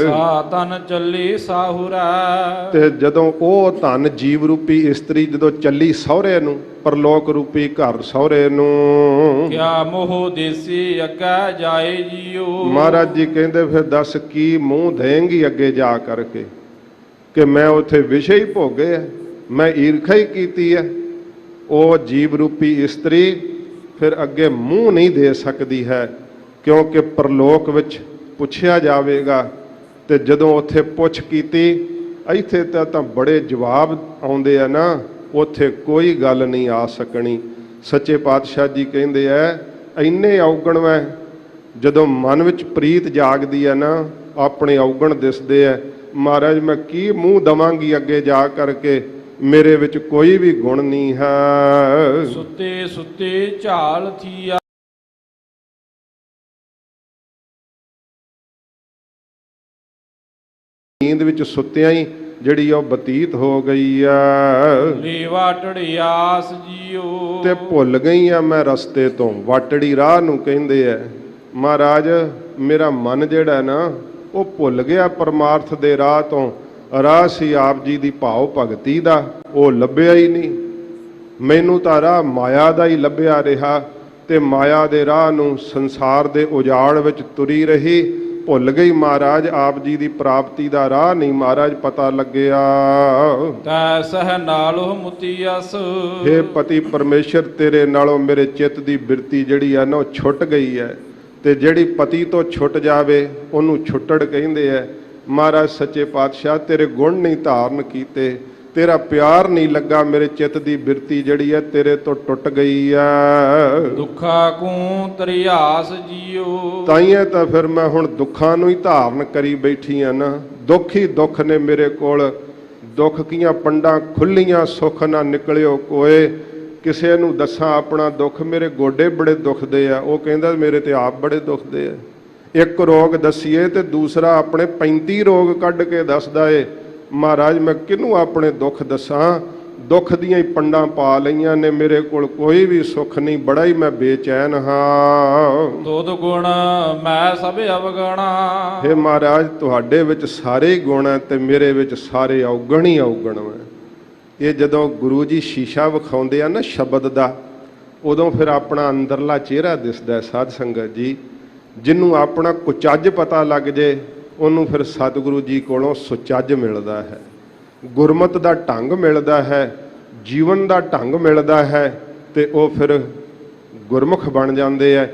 S2: ਸਾ ਤਨ ਚੱਲੀ ਸਾਹੁਰਾ।
S1: ਤੇ ਜਦੋਂ ਉਹ ਧਨ ਜੀਵ ਰੂਪੀ ਇਸਤਰੀ ਜਦੋਂ ਚੱਲੀ ਸਹੁਰੇ ਨੂੰ, ਪਰਲੋਕ ਰੂਪੀ ਘਰ ਸਹੁਰੇ ਨੂੰ,
S2: ਕਿਆ ਮੋਹ ਦੇਸੀ ਅੱਗਾ ਜਾਏ ਜੀਓ।
S1: ਮਹਾਰਾਜ ਜੀ ਕਹਿੰਦੇ, ਫਿਰ ਦੱਸ ਕੀ ਮੂੰਹ ਦੇਂਗੀ ਅੱਗੇ ਜਾ ਕਰਕੇ, ਕਿ ਮੈਂ ਉੱਥੇ ਵਿਸ਼ੇ ਹੀ ਭੋਗੇ ਆ, ਮੈਂ ਈਰਖਾ ਹੀ ਕੀਤੀ ਹੈ। ਉਹ ਜੀਵ ਰੂਪੀ ਇਸਤਰੀ ਫਿਰ ਅੱਗੇ ਮੂੰਹ ਨਹੀਂ ਦੇ ਸਕਦੀ ਹੈ, ਕਿਉਂਕਿ ਪਰਲੋਕ ਵਿੱਚ ਪੁੱਛਿਆ ਜਾਵੇਗਾ। ਤੇ ਜਦੋਂ ਉੱਥੇ ਪੁੱਛ ਕੀਤੀ, ਇੱਥੇ ਤਾਂ ਬੜੇ ਜਵਾਬ ਆਉਂਦੇ ਆ ਨਾ, ਉੱਥੇ ਕੋਈ ਗੱਲ ਨਹੀਂ ਆ ਸਕਣੀ। ਸੱਚੇ ਪਾਤਸ਼ਾਹ ਜੀ ਕਹਿੰਦੇ ਐ ਇੰਨੇ ਔਗਣ ਵੈ, ਜਦੋਂ ਮਨ ਵਿੱਚ ਪ੍ਰੀਤ ਜਾਗਦੀ ਹੈ ਨਾ ਆਪਣੇ ਔਗਣ ਦਿਸਦੇ ਐ। ਮਹਾਰਾਜ ਮੈਂ ਕੀ ਮੂੰਹ ਦਵਾਂਗੀ ਅੱਗੇ ਜਾ ਕਰਕੇ, ਮੇਰੇ ਵਿੱਚ ਕੋਈ ਵੀ ਗੁਣ ਨਹੀਂ ਹੈ।
S2: ਸੁੱਤੇ ਸੁੱਤੇ ਝਾਲ ਥੀਆ,
S1: ਨੀਂਦ ਵਿੱਚ ਸੁੱਤਿਆਂ ਹੀ ਜਿਹੜੀ ਉਹ ਬਤੀਤ ਹੋ ਗਈ ਆ,
S2: ਲੇਵਾ ਢੜਿਆਸ ਜੀਓ।
S1: ਤੇ ਭੁੱਲ ਗਈ ਆ ਮੈਂ ਰਸਤੇ ਤੋਂ, ਵਾਟੜੀ ਰਾਹ ਨੂੰ ਕਹਿੰਦੇ ਐ। ਮਹਾਰਾਜ ਮੇਰਾ ਮਨ ਜਿਹੜਾ ਨਾ ਉਹ ਭੁੱਲ ਗਿਆ ਪਰਮਾਰਥ ਦੇ ਰਾਹ ਤੋਂ। ਰਾਹ ਸੀ ਆਪ ਜੀ ਦੀ ਭਾਵ ਭਗਤੀ ਦਾ, ਉਹ ਲੱਭਿਆ ਹੀ ਨਹੀਂ। ਮੈਨੂੰ ਤਾਂ ਰਾਹ ਮਾਇਆ ਦਾ ਹੀ ਲੱਭਿਆ ਰਿਹਾ, ਤੇ ਮਾਇਆ ਦੇ ਰਾਹ ਨੂੰ ਸੰਸਾਰ ਦੇ ਉਜਾੜ ਵਿੱਚ ਤੁਰੀ ਰਹੀ। ਭੁੱਲ ਗਈ ਮਹਾਰਾਜ ਆਪ ਜੀ ਦੀ ਪ੍ਰਾਪਤੀ ਦਾ ਰਾਹ ਨਹੀਂ ਮਹਾਰਾਜ ਪਤਾ ਲੱਗਿਆ।
S2: ਤੈ ਸਹਿ ਨਾਲੋਂ ਮੁਤੀਅਸ,
S1: ਹੇ ਪਤੀ ਪਰਮੇਸ਼ਰ ਤੇਰੇ ਨਾਲੋਂ ਮੇਰੇ ਚਿੱਤ ਦੀ ਬਿਰਤੀ ਜਿਹੜੀ ਆ ਨਾ ਉਹ ਛੁੱਟ ਗਈ ਹੈ। ਤੇ ਜਿਹੜੀ ਪਤੀ ਤੋਂ ਛੁੱਟ ਜਾਵੇ ਉਹਨੂੰ ਛੁੱਟੜ ਕਹਿੰਦੇ ਐ। ਮਹਾਰਾਜ ਸੱਚੇ ਪਾਤਸ਼ਾਹ ਤੇਰੇ ਗੁਣ ਨਹੀਂ ਧਾਰਨ ਕੀਤੇ, ਤੇਰਾ ਪਿਆਰ ਨਹੀਂ ਲੱਗਾ, ਮੇਰੇ ਚਿੱਤ ਦੀ ਬਿਰਤੀ ਜਿਹੜੀ ਹੈ ਤੇਰੇ ਤੋਂ ਟੁੱਟ ਗਈ ਆ।
S2: ਦੁੱਖਾ ਕੂ ਤਰਿਆਸ ਜੀਓ।
S1: ਤਾਈਏ ਤਾਂ ਫਿਰ ਮੈਂ ਹੁਣ ਦੁੱਖਾਂ ਨੂੰ ਹੀ ਧਾਰਨ ਕਰੀ ਬੈਠੀ ਆ ਨਾ। ਦੁੱਖ ਹੀ ਦੁੱਖ ਨੇ ਮੇਰੇ ਕੋਲ, ਦੁੱਖ ਕੀਆਂ ਪੰਡਾਂ ਖੁੱਲੀਆਂ ਸੁੱਖ ਨਾ ਨਿਕਲਿਓ ਕੋਏ। ਕਿਸੇ ਨੂੰ ਦੱਸਾਂ ਆਪਣਾ ਦੁੱਖ, ਮੇਰੇ ਗੋਡੇ ਬੜੇ ਦੁਖਦੇ ਆ, ਉਹ ਕਹਿੰਦਾ ਮੇਰੇ ਤੇ ਆਪ ਬੜੇ ਦੁਖਦੇ ਆ। ਇੱਕ ਰੋਗ ਦਸੀਏ ਤੇ ਦੂਸਰਾ ਆਪਣੇ 35 ਰੋਗ ਕੱਢ ਕੇ ਦੱਸਦਾ ਏ। ਮਹਾਰਾਜ ਮੈਂ ਕਿਹਨੂੰ ਆਪਣੇ ਦੁੱਖ ਦੱਸਾਂ, ਦੁੱਖ ਦੀਆਂ ਹੀ ਪੰਡਾਂ ਪਾ ਲਈਆਂ ਨੇ, ਮੇਰੇ ਕੋਲ ਕੋਈ ਵੀ ਸੁੱਖ ਨਹੀਂ, ਬੜਾ ਹੀ ਮੈਂ ਬੇਚੈਨ ਹਾਂ।
S2: ਤੁਧ ਗੁਣ ਮੈਂ ਸਭ ਅਵਗਣਾ।
S1: ਹੇ ਮਹਾਰਾਜ ਤੁਹਾਡੇ ਵਿੱਚ ਸਾਰੇ ਹੀ ਗੁਣ ਹੈ ਤੇ ਮੇਰੇ ਵਿੱਚ ਸਾਰੇ ਔਗਣ ਹੀ ਔਗਣ ਹੈ। ਇਹ ਜਦੋਂ ਗੁਰੂ ਜੀ ਸ਼ੀਸ਼ਾ ਵਿਖਾਉਂਦੇ ਆ ਨਾ ਸ਼ਬਦ ਦਾ, ਉਦੋਂ ਫਿਰ ਆਪਣਾ ਅੰਦਰਲਾ ਚਿਹਰਾ ਦਿਸਦਾ। ਸਾਧ ਸੰਗਤ ਜੀ, ਜਿਹਨੂੰ ਆਪਣਾ ਕੁਚੱਜ ਪਤਾ ਲੱਗ ਜੇ ਉਹਨੂੰ ਫਿਰ ਸਤਿਗੁਰੂ ਜੀ ਕੋਲੋਂ ਸੁਚੱਜ ਮਿਲਦਾ ਹੈ, ਗੁਰਮਤਿ ਦਾ ਢੰਗ ਮਿਲਦਾ ਹੈ, ਜੀਵਨ ਦਾ ਢੰਗ ਮਿਲਦਾ ਹੈ, ਤੇ ਉਹ ਫਿਰ ਗੁਰਮੁਖ ਬਣ ਜਾਂਦੇ ਹੈ।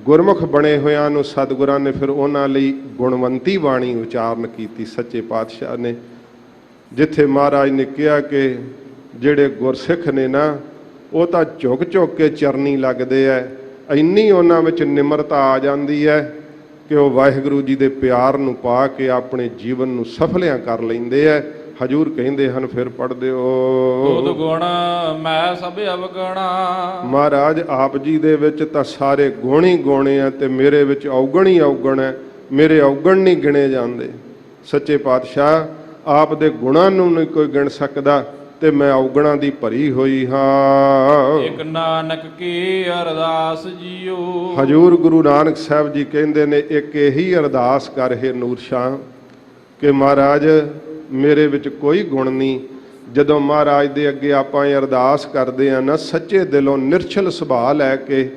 S1: ਗੁਰਮੁਖ ਬਣੇ ਹੋਇਆਂ ਨੂੰ ਸਤਿਗੁਰਾਂ ਨੇ ਫਿਰ ਉਹਨਾਂ ਲਈ ਗੁਣਵੰਤੀ ਬਾਣੀ ਉਚਾਰਨ ਕੀਤੀ ਸੱਚੇ ਪਾਤਸ਼ਾਹ ਨੇ। ਜਿੱਥੇ ਮਹਾਰਾਜ ਨੇ ਕਿਹਾ ਕਿ ਜਿਹੜੇ ਗੁਰਸਿੱਖ ਨੇ ਨਾ ਉਹ ਤਾਂ ਝੁਕ ਝੁਕ ਕੇ ਚਰਨੀ ਲੱਗਦੇ ਐ, ਇੰਨੀ ਉਹਨਾਂ ਵਿੱਚ ਨਿਮਰਤਾ ਆ ਜਾਂਦੀ ਹੈ ਕਿ ਉਹ ਵਾਹਿਗੁਰੂ ਜੀ ਦੇ ਪਿਆਰ ਨੂੰ ਪਾ ਕੇ ਆਪਣੇ ਜੀਵਨ ਨੂੰ ਸਫਲਿਆਂ ਕਰ ਲੈਂਦੇ ਐ। ਹਜੂਰ ਕਹਿੰਦੇ ਹਨ, ਫਿਰ ਪੜ੍ਹਦੇ ਹੋ
S2: ਤੁਧ ਗੁਣ ਮੈਂ ਸਭ ਅਵਗਣਾ।
S1: ਮਹਾਰਾਜ ਆਪ ਜੀ ਦੇ ਵਿੱਚ ਤਾਂ ਸਾਰੇ ਗੁਣ ਹੀ ਗੁਣ ਆ ਤੇ ਮੇਰੇ ਵਿੱਚ ਔਗਣ ਹੀ ਔਗਣ ਹੈ, ਮੇਰੇ ਔਗਣ ਨਹੀਂ ਗਿਣੇ ਜਾਂਦੇ। ਸੱਚੇ ਪਾਤਸ਼ਾਹ ਆਪ ਦੇ ਗੁਣਾਂ ਨੂੰ ਨਹੀਂ ਕੋਈ ਗਿਣ ਸਕਦਾ ਤੇ ਮੈਂ ਔਗਣਾਂ ਦੀ ਭਰੀ ਹੋਈ ਹਾਂ।
S2: ਇੱਕ ਨਾਨਕ ਕੀ ਅਰਦਾਸ ਜੀਓ।
S1: ਹਜੂਰ ਗੁਰੂ ਨਾਨਕ ਸਾਹਿਬ ਜੀ ਕਹਿੰਦੇ ਨੇ ਇੱਕ ਇਹੀ ਅਰਦਾਸ ਕਰ ਹੈ ਨੂਰ ਸ਼ਾਹ ਕਿ ਮਹਾਰਾਜ ਮੇਰੇ ਵਿੱਚ ਕੋਈ ਗੁਣ ਨਹੀਂ। ਜਦੋਂ ਮਹਾਰਾਜ ਦੇ ਅੱਗੇ ਆਪਾਂ ਇਹ ਅਰਦਾਸ ਕਰਦੇ ਆ ਨਾ ਸੱਚੇ ਦਿਲੋਂ ਨਿਰਛਲ ਸੁਭਾਅ ਲੈ ਕੇ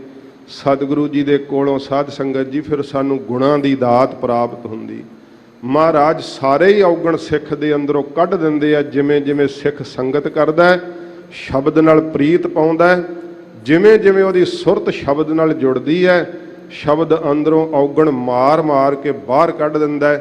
S1: ਸਤਿਗੁਰੂ ਜੀ ਦੇ ਕੋਲੋਂ ਸਾਧ ਸੰਗਤ ਜੀ, ਫਿਰ ਸਾਨੂੰ ਗੁਣਾਂ ਦੀ ਦਾਤ ਪ੍ਰਾਪਤ ਹੁੰਦੀ। ਮਹਾਰਾਜ ਸਾਰੇ ਹੀ ਔਗਣ ਸਿੱਖ ਦੇ ਅੰਦਰੋਂ ਕੱਢ ਦਿੰਦੇ ਆ। ਜਿਵੇਂ ਜਿਵੇਂ ਸਿੱਖ ਸੰਗਤ ਕਰਦਾ, ਸ਼ਬਦ ਨਾਲ ਪ੍ਰੀਤ ਪਾਉਂਦਾ, ਜਿਵੇਂ ਜਿਵੇਂ ਉਹਦੀ ਸੁਰਤ ਸ਼ਬਦ ਨਾਲ ਜੁੜਦੀ ਹੈ, ਸ਼ਬਦ ਅੰਦਰੋਂ ਔਗਣ ਮਾਰ ਮਾਰ ਕੇ ਬਾਹਰ ਕੱਢ ਦਿੰਦਾ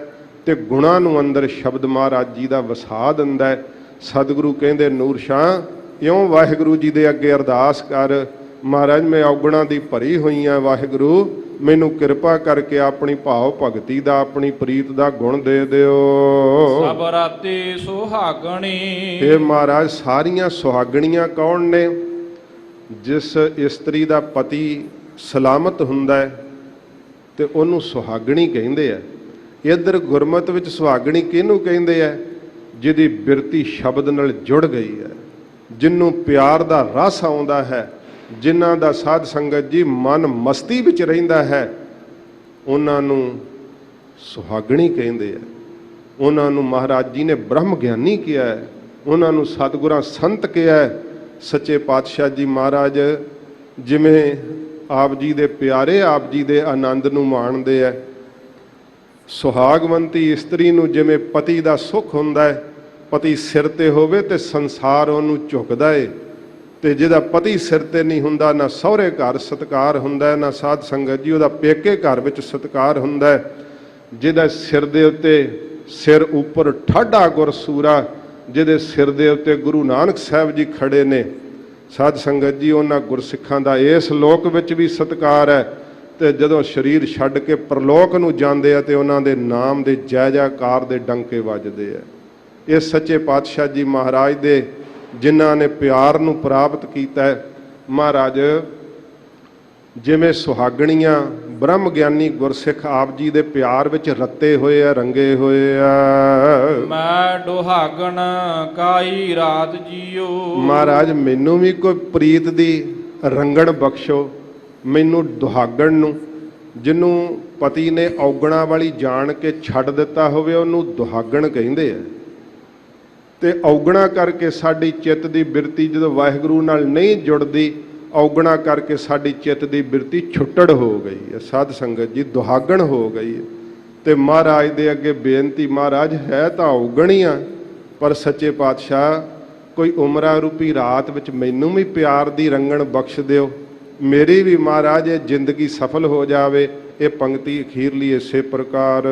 S1: ਤੇ ਗੁਣਾਂ ਨੂੰ ਅੰਦਰ ਸ਼ਬਦ ਮਹਾਰਾਜ ਜੀ ਦਾ ਵਸਾ ਦਿੰਦਾ। ਸਤਿਗੁਰੂ ਕਹਿੰਦੇ ਨੂਰ ਸ਼ਾਹ ਇਉਂ ਵਾਹਿਗੁਰੂ ਜੀ ਦੇ ਅੱਗੇ ਅਰਦਾਸ ਕਰ, ਮਹਾਰਾਜ ਮੈਂ ਔਗਣਾਂ ਦੀ ਭਰੀ ਹੋਈ ਹਾਂ, ਵਾਹਿਗੁਰੂ ਮੈਨੂੰ ਕਿਰਪਾ ਕਰਕੇ ਆਪਣੀ ਭਾਵ ਭਗਤੀ ਦਾ, ਆਪਣੀ ਪ੍ਰੀਤ ਦਾ ਗੁਣ ਦੇ ਦਿਓ।
S2: ਸਭ ਰਾਤੀ ਸੁਹਾਗਣੀ।
S1: ਇਹ ਮਹਾਰਾਜ ਸਾਰੀਆਂ ਸੁਹਾਗਣੀਆਂ ਕੌਣ ਨੇ? ਜਿਸ ਇਸਤਰੀ ਦਾ ਪਤੀ ਸਲਾਮਤ ਹੁੰਦਾ ਹੈ ਤੇ ਉਹਨੂੰ ਸੁਹਾਗਣੀ ਕਹਿੰਦੇ ਆ। ਇੱਧਰ ਗੁਰਮਤਿ ਵਿੱਚ ਸੁਹਾਗਣੀ ਕਿਹਨੂੰ ਕਹਿੰਦੇ ਆ? ਜਿਹਦੀ ਬਿਰਤੀ ਸ਼ਬਦ ਨਾਲ ਜੁੜ ਗਈ ਹੈ, ਜਿਹਨੂੰ ਪਿਆਰ ਦਾ ਰਸ ਆਉਂਦਾ ਹੈ, ਜਿਨ੍ਹਾਂ ਦਾ ਸਾਧ ਸੰਗਤ ਜੀ ਮਨ ਮਸਤੀ ਵਿੱਚ ਰਹਿੰਦਾ ਹੈ, ਉਹਨਾਂ ਨੂੰ ਸੁਹਾਗਣੀ ਕਹਿੰਦੇ ਆ। ਉਹਨਾਂ ਨੂੰ ਮਹਾਰਾਜ ਜੀ ਨੇ ਬ੍ਰਹਮ ਗਿਆਨੀ ਕਿਹਾ ਹੈ, ਉਹਨਾਂ ਨੂੰ ਸਤਿਗੁਰਾਂ ਸੰਤ ਕਿਹਾ ਹੈ। ਸੱਚੇ ਪਾਤਸ਼ਾਹ ਜੀ ਮਹਾਰਾਜ ਜਿਵੇਂ ਆਪ ਜੀ ਦੇ ਪਿਆਰੇ ਆਪ ਜੀ ਦੇ ਆਨੰਦ ਨੂੰ ਮਾਣਦੇ ਹੈ, ਸੁਹਾਗਵੰਤੀ ਇਸਤਰੀ ਨੂੰ ਜਿਵੇਂ ਪਤੀ ਦਾ ਸੁੱਖ ਹੁੰਦਾ ਹੈ, ਪਤੀ ਸਿਰ ਤੇ ਹੋਵੇ ਤੇ ਸੰਸਾਰ ਉਹਨੂੰ ਝੁਕਦਾ ਏ, ਤੇ ਜਿਹਦਾ ਪਤੀ ਸਿਰ ਤੇ ਨਹੀਂ ਹੁੰਦਾ, ਨਾ ਸਹੁਰੇ ਘਰ ਸਤਿਕਾਰ ਹੁੰਦਾ, ਨਾ ਸਾਧ ਸੰਗਤ ਜੀ ਉਹਦਾ ਪੇਕੇ ਘਰ ਵਿੱਚ ਸਤਿਕਾਰ ਹੁੰਦਾ। ਜਿਹਦਾ ਸਿਰ ਦੇ ਉੱਤੇ ਸਿਰ ਉੱਪਰ ਠਾਢਾ ਗੁਰਸੂਰਾ, ਜਿਹਦੇ ਸਿਰ ਦੇ ਉੱਤੇ ਗੁਰੂ ਨਾਨਕ ਸਾਹਿਬ ਜੀ ਖੜੇ ਨੇ, ਸਾਧ ਸੰਗਤ ਜੀ, ਉਹਨਾਂ ਗੁਰਸਿੱਖਾਂ ਦਾ ਇਸ ਲੋਕ ਵਿੱਚ ਵੀ ਸਤਿਕਾਰ ਹੈ ਤੇ ਜਦੋਂ ਸਰੀਰ ਛੱਡ ਕੇ ਪਰਲੋਕ ਨੂੰ ਜਾਂਦੇ ਆ ਤੇ ਉਹਨਾਂ ਦੇ ਨਾਮ ਦੇ ਜੈ ਜੈਕਾਰ ਦੇ ਡੰਕੇ ਵੱਜਦੇ ਆ। ਇਹ ਸੱਚੇ ਪਾਤਸ਼ਾਹ ਜੀ ਮਹਾਰਾਜ ਦੇ ਜਿਨ੍ਹਾਂ ਨੇ ਪਿਆਰ ਨੂੰ ਪ੍ਰਾਪਤ ਕੀਤਾ ਹੈ। ਮਹਾਰਾਜ ਜਿਵੇਂ ਸੁਹਾਗਣੀਆਂ ਬ੍ਰਹਮ ਗਿਆਨੀ ਗੁਰਸਿੱਖ ਆਪ ਜੀ ਦੇ ਪਿਆਰ ਵਿੱਚ ਰੱਤੇ ਹੋਏ ਆ, ਰੰਗੇ ਹੋਏ ਆ।
S2: ਮੈਂ ਦੁਹਾਗਣ ਕਾਈ ਰਾਤ ਜੀਓ।
S1: ਮਹਾਰਾਜ ਮੈਨੂੰ ਵੀ ਕੋਈ ਪ੍ਰੀਤ ਦੀ ਰੰਗਣ ਬਖਸ਼ੋ। ਮੈਨੂੰ ਦੁਹਾਗਣ ਨੂੰ, ਜਿਹਨੂੰ ਪਤੀ ਨੇ ਔਗਣਾ ਵਾਲੀ ਜਾਣ ਕੇ ਛੱਡ ਦਿੱਤਾ ਹੋਵੇ, ਉਹਨੂੰ ਦੁਹਾਗਣ ਕਹਿੰਦੇ ਆ। ਤੇ ਔਗਣਾ ਕਰਕੇ ਸਾਡੀ ਚਿੱਤ ਦੀ ਬਿਰਤੀ ਜਦੋਂ ਵਾਹਿਗੁਰੂ ਨਾਲ ਨਹੀਂ ਜੁੜਦੀ, ਔਗਣਾ ਕਰਕੇ ਸਾਡੀ ਚਿੱਤ ਦੀ ਬਿਰਤੀ ਛੁੱਟੜ ਹੋ ਗਈ ਹੈ। ਸਾਧ ਸੰਗਤ ਜੀ, ਦੁਹਾਗਣ ਹੋ ਗਈ ਹੈ। ਤੇ ਮਹਾਰਾਜ ਦੇ ਅੱਗੇ ਬੇਨਤੀ, ਮਹਾਰਾਜ ਹੈ ਤਾਂ ਔਗਣੀਆਂ, ਪਰ ਸੱਚੇ ਪਾਤਸ਼ਾਹ ਕੋਈ ਉਮਰਾਂ ਰੂਪੀ ਰਾਤ ਵਿੱਚ ਮੈਨੂੰ ਵੀ ਪਿਆਰ ਦੀ ਰੰਗਣ ਬਖਸ਼ ਦਿਓ। ਮੇਰੀ ਵੀ ਮਹਾਰਾਜ ਇਹ ਜ਼ਿੰਦਗੀ ਸਫਲ ਹੋ ਜਾਵੇ। ਇਹ ਪੰਕਤੀ ਅਖੀਰਲੀ ਇਸੇ ਪ੍ਰਕਾਰ।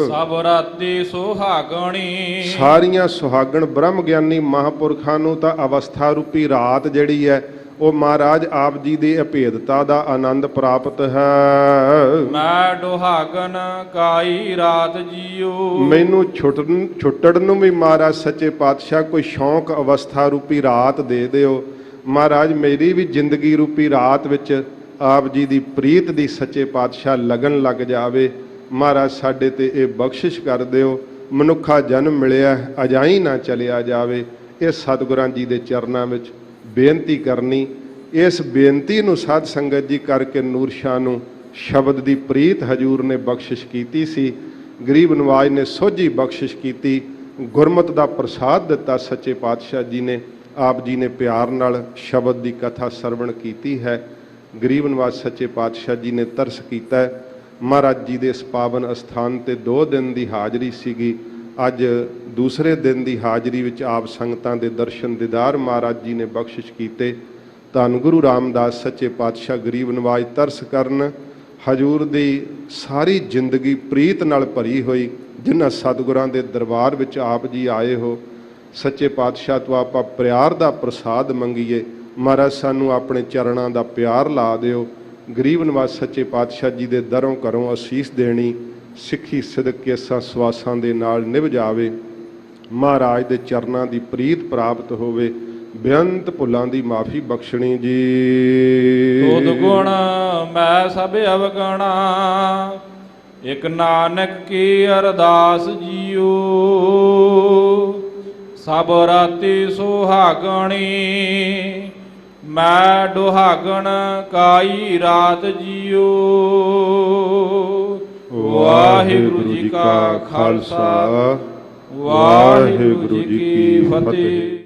S2: ਸਭ ਰਾਤੀ ਸੁਹਾਗਣੀ।
S1: ਸਾਰੀਆਂ ਸੁਹਾਗਣ ਬ੍ਰਹਮ ਗਿਆਨੀ ਮਹਾਂਪੁਰਖਾਂ ਨੂੰ ਤਾਂ ਅਵਸਥਾ ਰੂਪੀ ਰਾਤ ਜਿਹੜੀ ਹੈ, ਉਹ ਮਹਾਰਾਜ ਆਪ ਜੀ ਦੀ ਅਭੇਦਤਾ ਦਾ ਆਨੰਦ ਪ੍ਰਾਪਤ ਹੈ।
S2: ਮੈਂ ਦੁਹਾਗਣ ਕਾਈ ਰਾਤ ਜੀਓ।
S1: ਮੈਨੂੰ ਛੁੱਟਣ ਨੂੰ ਵੀ ਮਹਾਰਾਜ ਸੱਚੇ ਪਾਤਸ਼ਾਹ ਕੋਈ ਸ਼ੌਂਕ ਅਵਸਥਾ ਰੂਪੀ ਰਾਤ ਦੇ ਦਿਓ। ਮਹਾਰਾਜ ਮੇਰੀ ਵੀ ਜ਼ਿੰਦਗੀ ਰੂਪੀ ਰਾਤ ਵਿੱਚ ਆਪ ਜੀ ਦੀ ਪ੍ਰੀਤ ਦੀ ਸੱਚੇ ਪਾਤਸ਼ਾਹ ਲਗਨ ਲੱਗ ਜਾਵੇ। ਮਹਾਰਾਜ ਸਾਡੇ ਤੇ ਇਹ ਬਖਸ਼ਿਸ਼ ਕਰ ਦਿਓ। ਮਨੁੱਖਾ ਜਨਮ ਮਿਲਿਆ ਅਜਾਈ ਨਾ ਚਲਿਆ ਜਾਵੇ। ਇਹ ਸਤਿਗੁਰਾਂ ਜੀ ਦੇ ਚਰਨਾਂ ਵਿੱਚ ਬੇਨਤੀ ਕਰਨੀ। ਇਸ ਬੇਨਤੀ ਨੂੰ ਸਾਧ ਸੰਗਤ ਜੀ ਕਰਕੇ ਨੂਰ ਸ਼ਾਹ ਨੂੰ ਸ਼ਬਦ ਦੀ ਪ੍ਰੀਤ ਹਜੂਰ ਨੇ ਬਖਸ਼ਿਸ਼ ਕੀਤੀ ਸੀ। ਗਰੀਬ ਨਵਾਜ ਨੇ ਸੋਝੀ ਬਖਸ਼ਿਸ਼ ਕੀਤੀ। ਗੁਰਮਤ ਦਾ ਪ੍ਰਸਾਦ ਦਿੱਤਾ ਸੱਚੇ ਪਾਤਸ਼ਾਹ ਜੀ ਨੇ। ਆਪ ਜੀ ਨੇ ਪਿਆਰ ਨਾਲ ਸ਼ਬਦ ਦੀ ਕਥਾ ਸਰਵਣ ਕੀਤੀ ਹੈ। ਗਰੀਬ ਨਵਾਜ ਸੱਚੇ ਪਾਤਸ਼ਾਹ ਜੀ ਨੇ ਤਰਸ ਕੀਤਾ ਹੈ। ਮਹਾਰਾਜ ਜੀ ਦੇ ਇਸ ਪਾਵਨ ਅਸਥਾਨ ਤੇ 2 ਦਿਨ ਦੀ ਹਾਜ਼ਰੀ ਸੀਗੀ। ਅੱਜ ਦੂਸਰੇ ਦਿਨ ਦੀ ਹਾਜ਼ਰੀ ਵਿੱਚ ਆਪ ਸੰਗਤਾਂ ਦੇ ਦਰਸ਼ਨ ਦੀਦਾਰ ਮਹਾਰਾਜ ਜੀ ਨੇ ਬਖਸ਼ਿਸ਼ ਕੀਤੇ। ਧੰਨ ਗੁਰੂ ਰਾਮਦਾਸ ਸੱਚੇ ਪਾਤਸ਼ਾਹ ਗਰੀਬ ਨਵਾਜ ਤਰਸ ਕਰਨ। ਹਜੂਰ ਦੀ ਸਾਰੀ ਜ਼ਿੰਦਗੀ ਪ੍ਰੀਤ ਨਾਲ ਭਰੀ ਹੋਈ। ਜਿਨ੍ਹਾਂ ਸਤਿਗੁਰਾਂ ਦੇ ਦਰਬਾਰ ਵਿੱਚ ਆਪ ਜੀ ਆਏ ਹੋ, ਸੱਚੇ ਪਾਤਸ਼ਾਹ ਤੋਂ ਆਪਾਂ ਪਿਆਰ ਦਾ ਪ੍ਰਸਾਦ ਮੰਗੀਏ। ਮਹਾਰਾਜ ਸਾਨੂੰ ਆਪਣੇ ਚਰਨਾਂ ਦਾ ਪਿਆਰ ਲਾ ਦਿਓ। ਗਰੀਬ ਨਵਾਜ ਸੱਚੇ ਪਾਤਸ਼ਾਹ ਜੀ ਦੇ ਦਰੋਂ ਘਰੋਂ ਅਸੀਸ ਦੇਣੀ ਸਿੱਖੀ ਸਿਦਕ ਕੇਸਾਂ ਸਵਾਸਾਂ ਦੇ ਨਾਲ ਨਿਭ ਜਾਵੇ। ਮਹਾਰਾਜ ਦੇ ਚਰਨਾਂ ਦੀ ਪ੍ਰੀਤ ਪ੍ਰਾਪਤ ਹੋਵੇ। ਬੇਅੰਤ ਭੁੱਲਾਂ ਦੀ ਮਾਫੀ ਬਖਸ਼ਣੀ ਜੀ।
S2: ਤੁਧ ਗੁਣ ਮੈਂ ਸਭ ਅਵਗਣਾ, ਇਕ ਨਾਨਕ ਕੀ ਅਰਦਾਸ ਜੀਓ। ਸਭ ਰਾਤੀ ਸੁਹਾਗਣੀ, ਮੈਂ ਦੁਹਾਗਣ ਕਾਈ ਰਾਤ ਜੀਓ। ਵਾਹਿਗੁਰੂ ਜੀ ਕਾ ਖਾਲਸਾ, ਵਾਹਿਗੁਰੂ ਜੀ ਕੀ ਫਤਿਹ।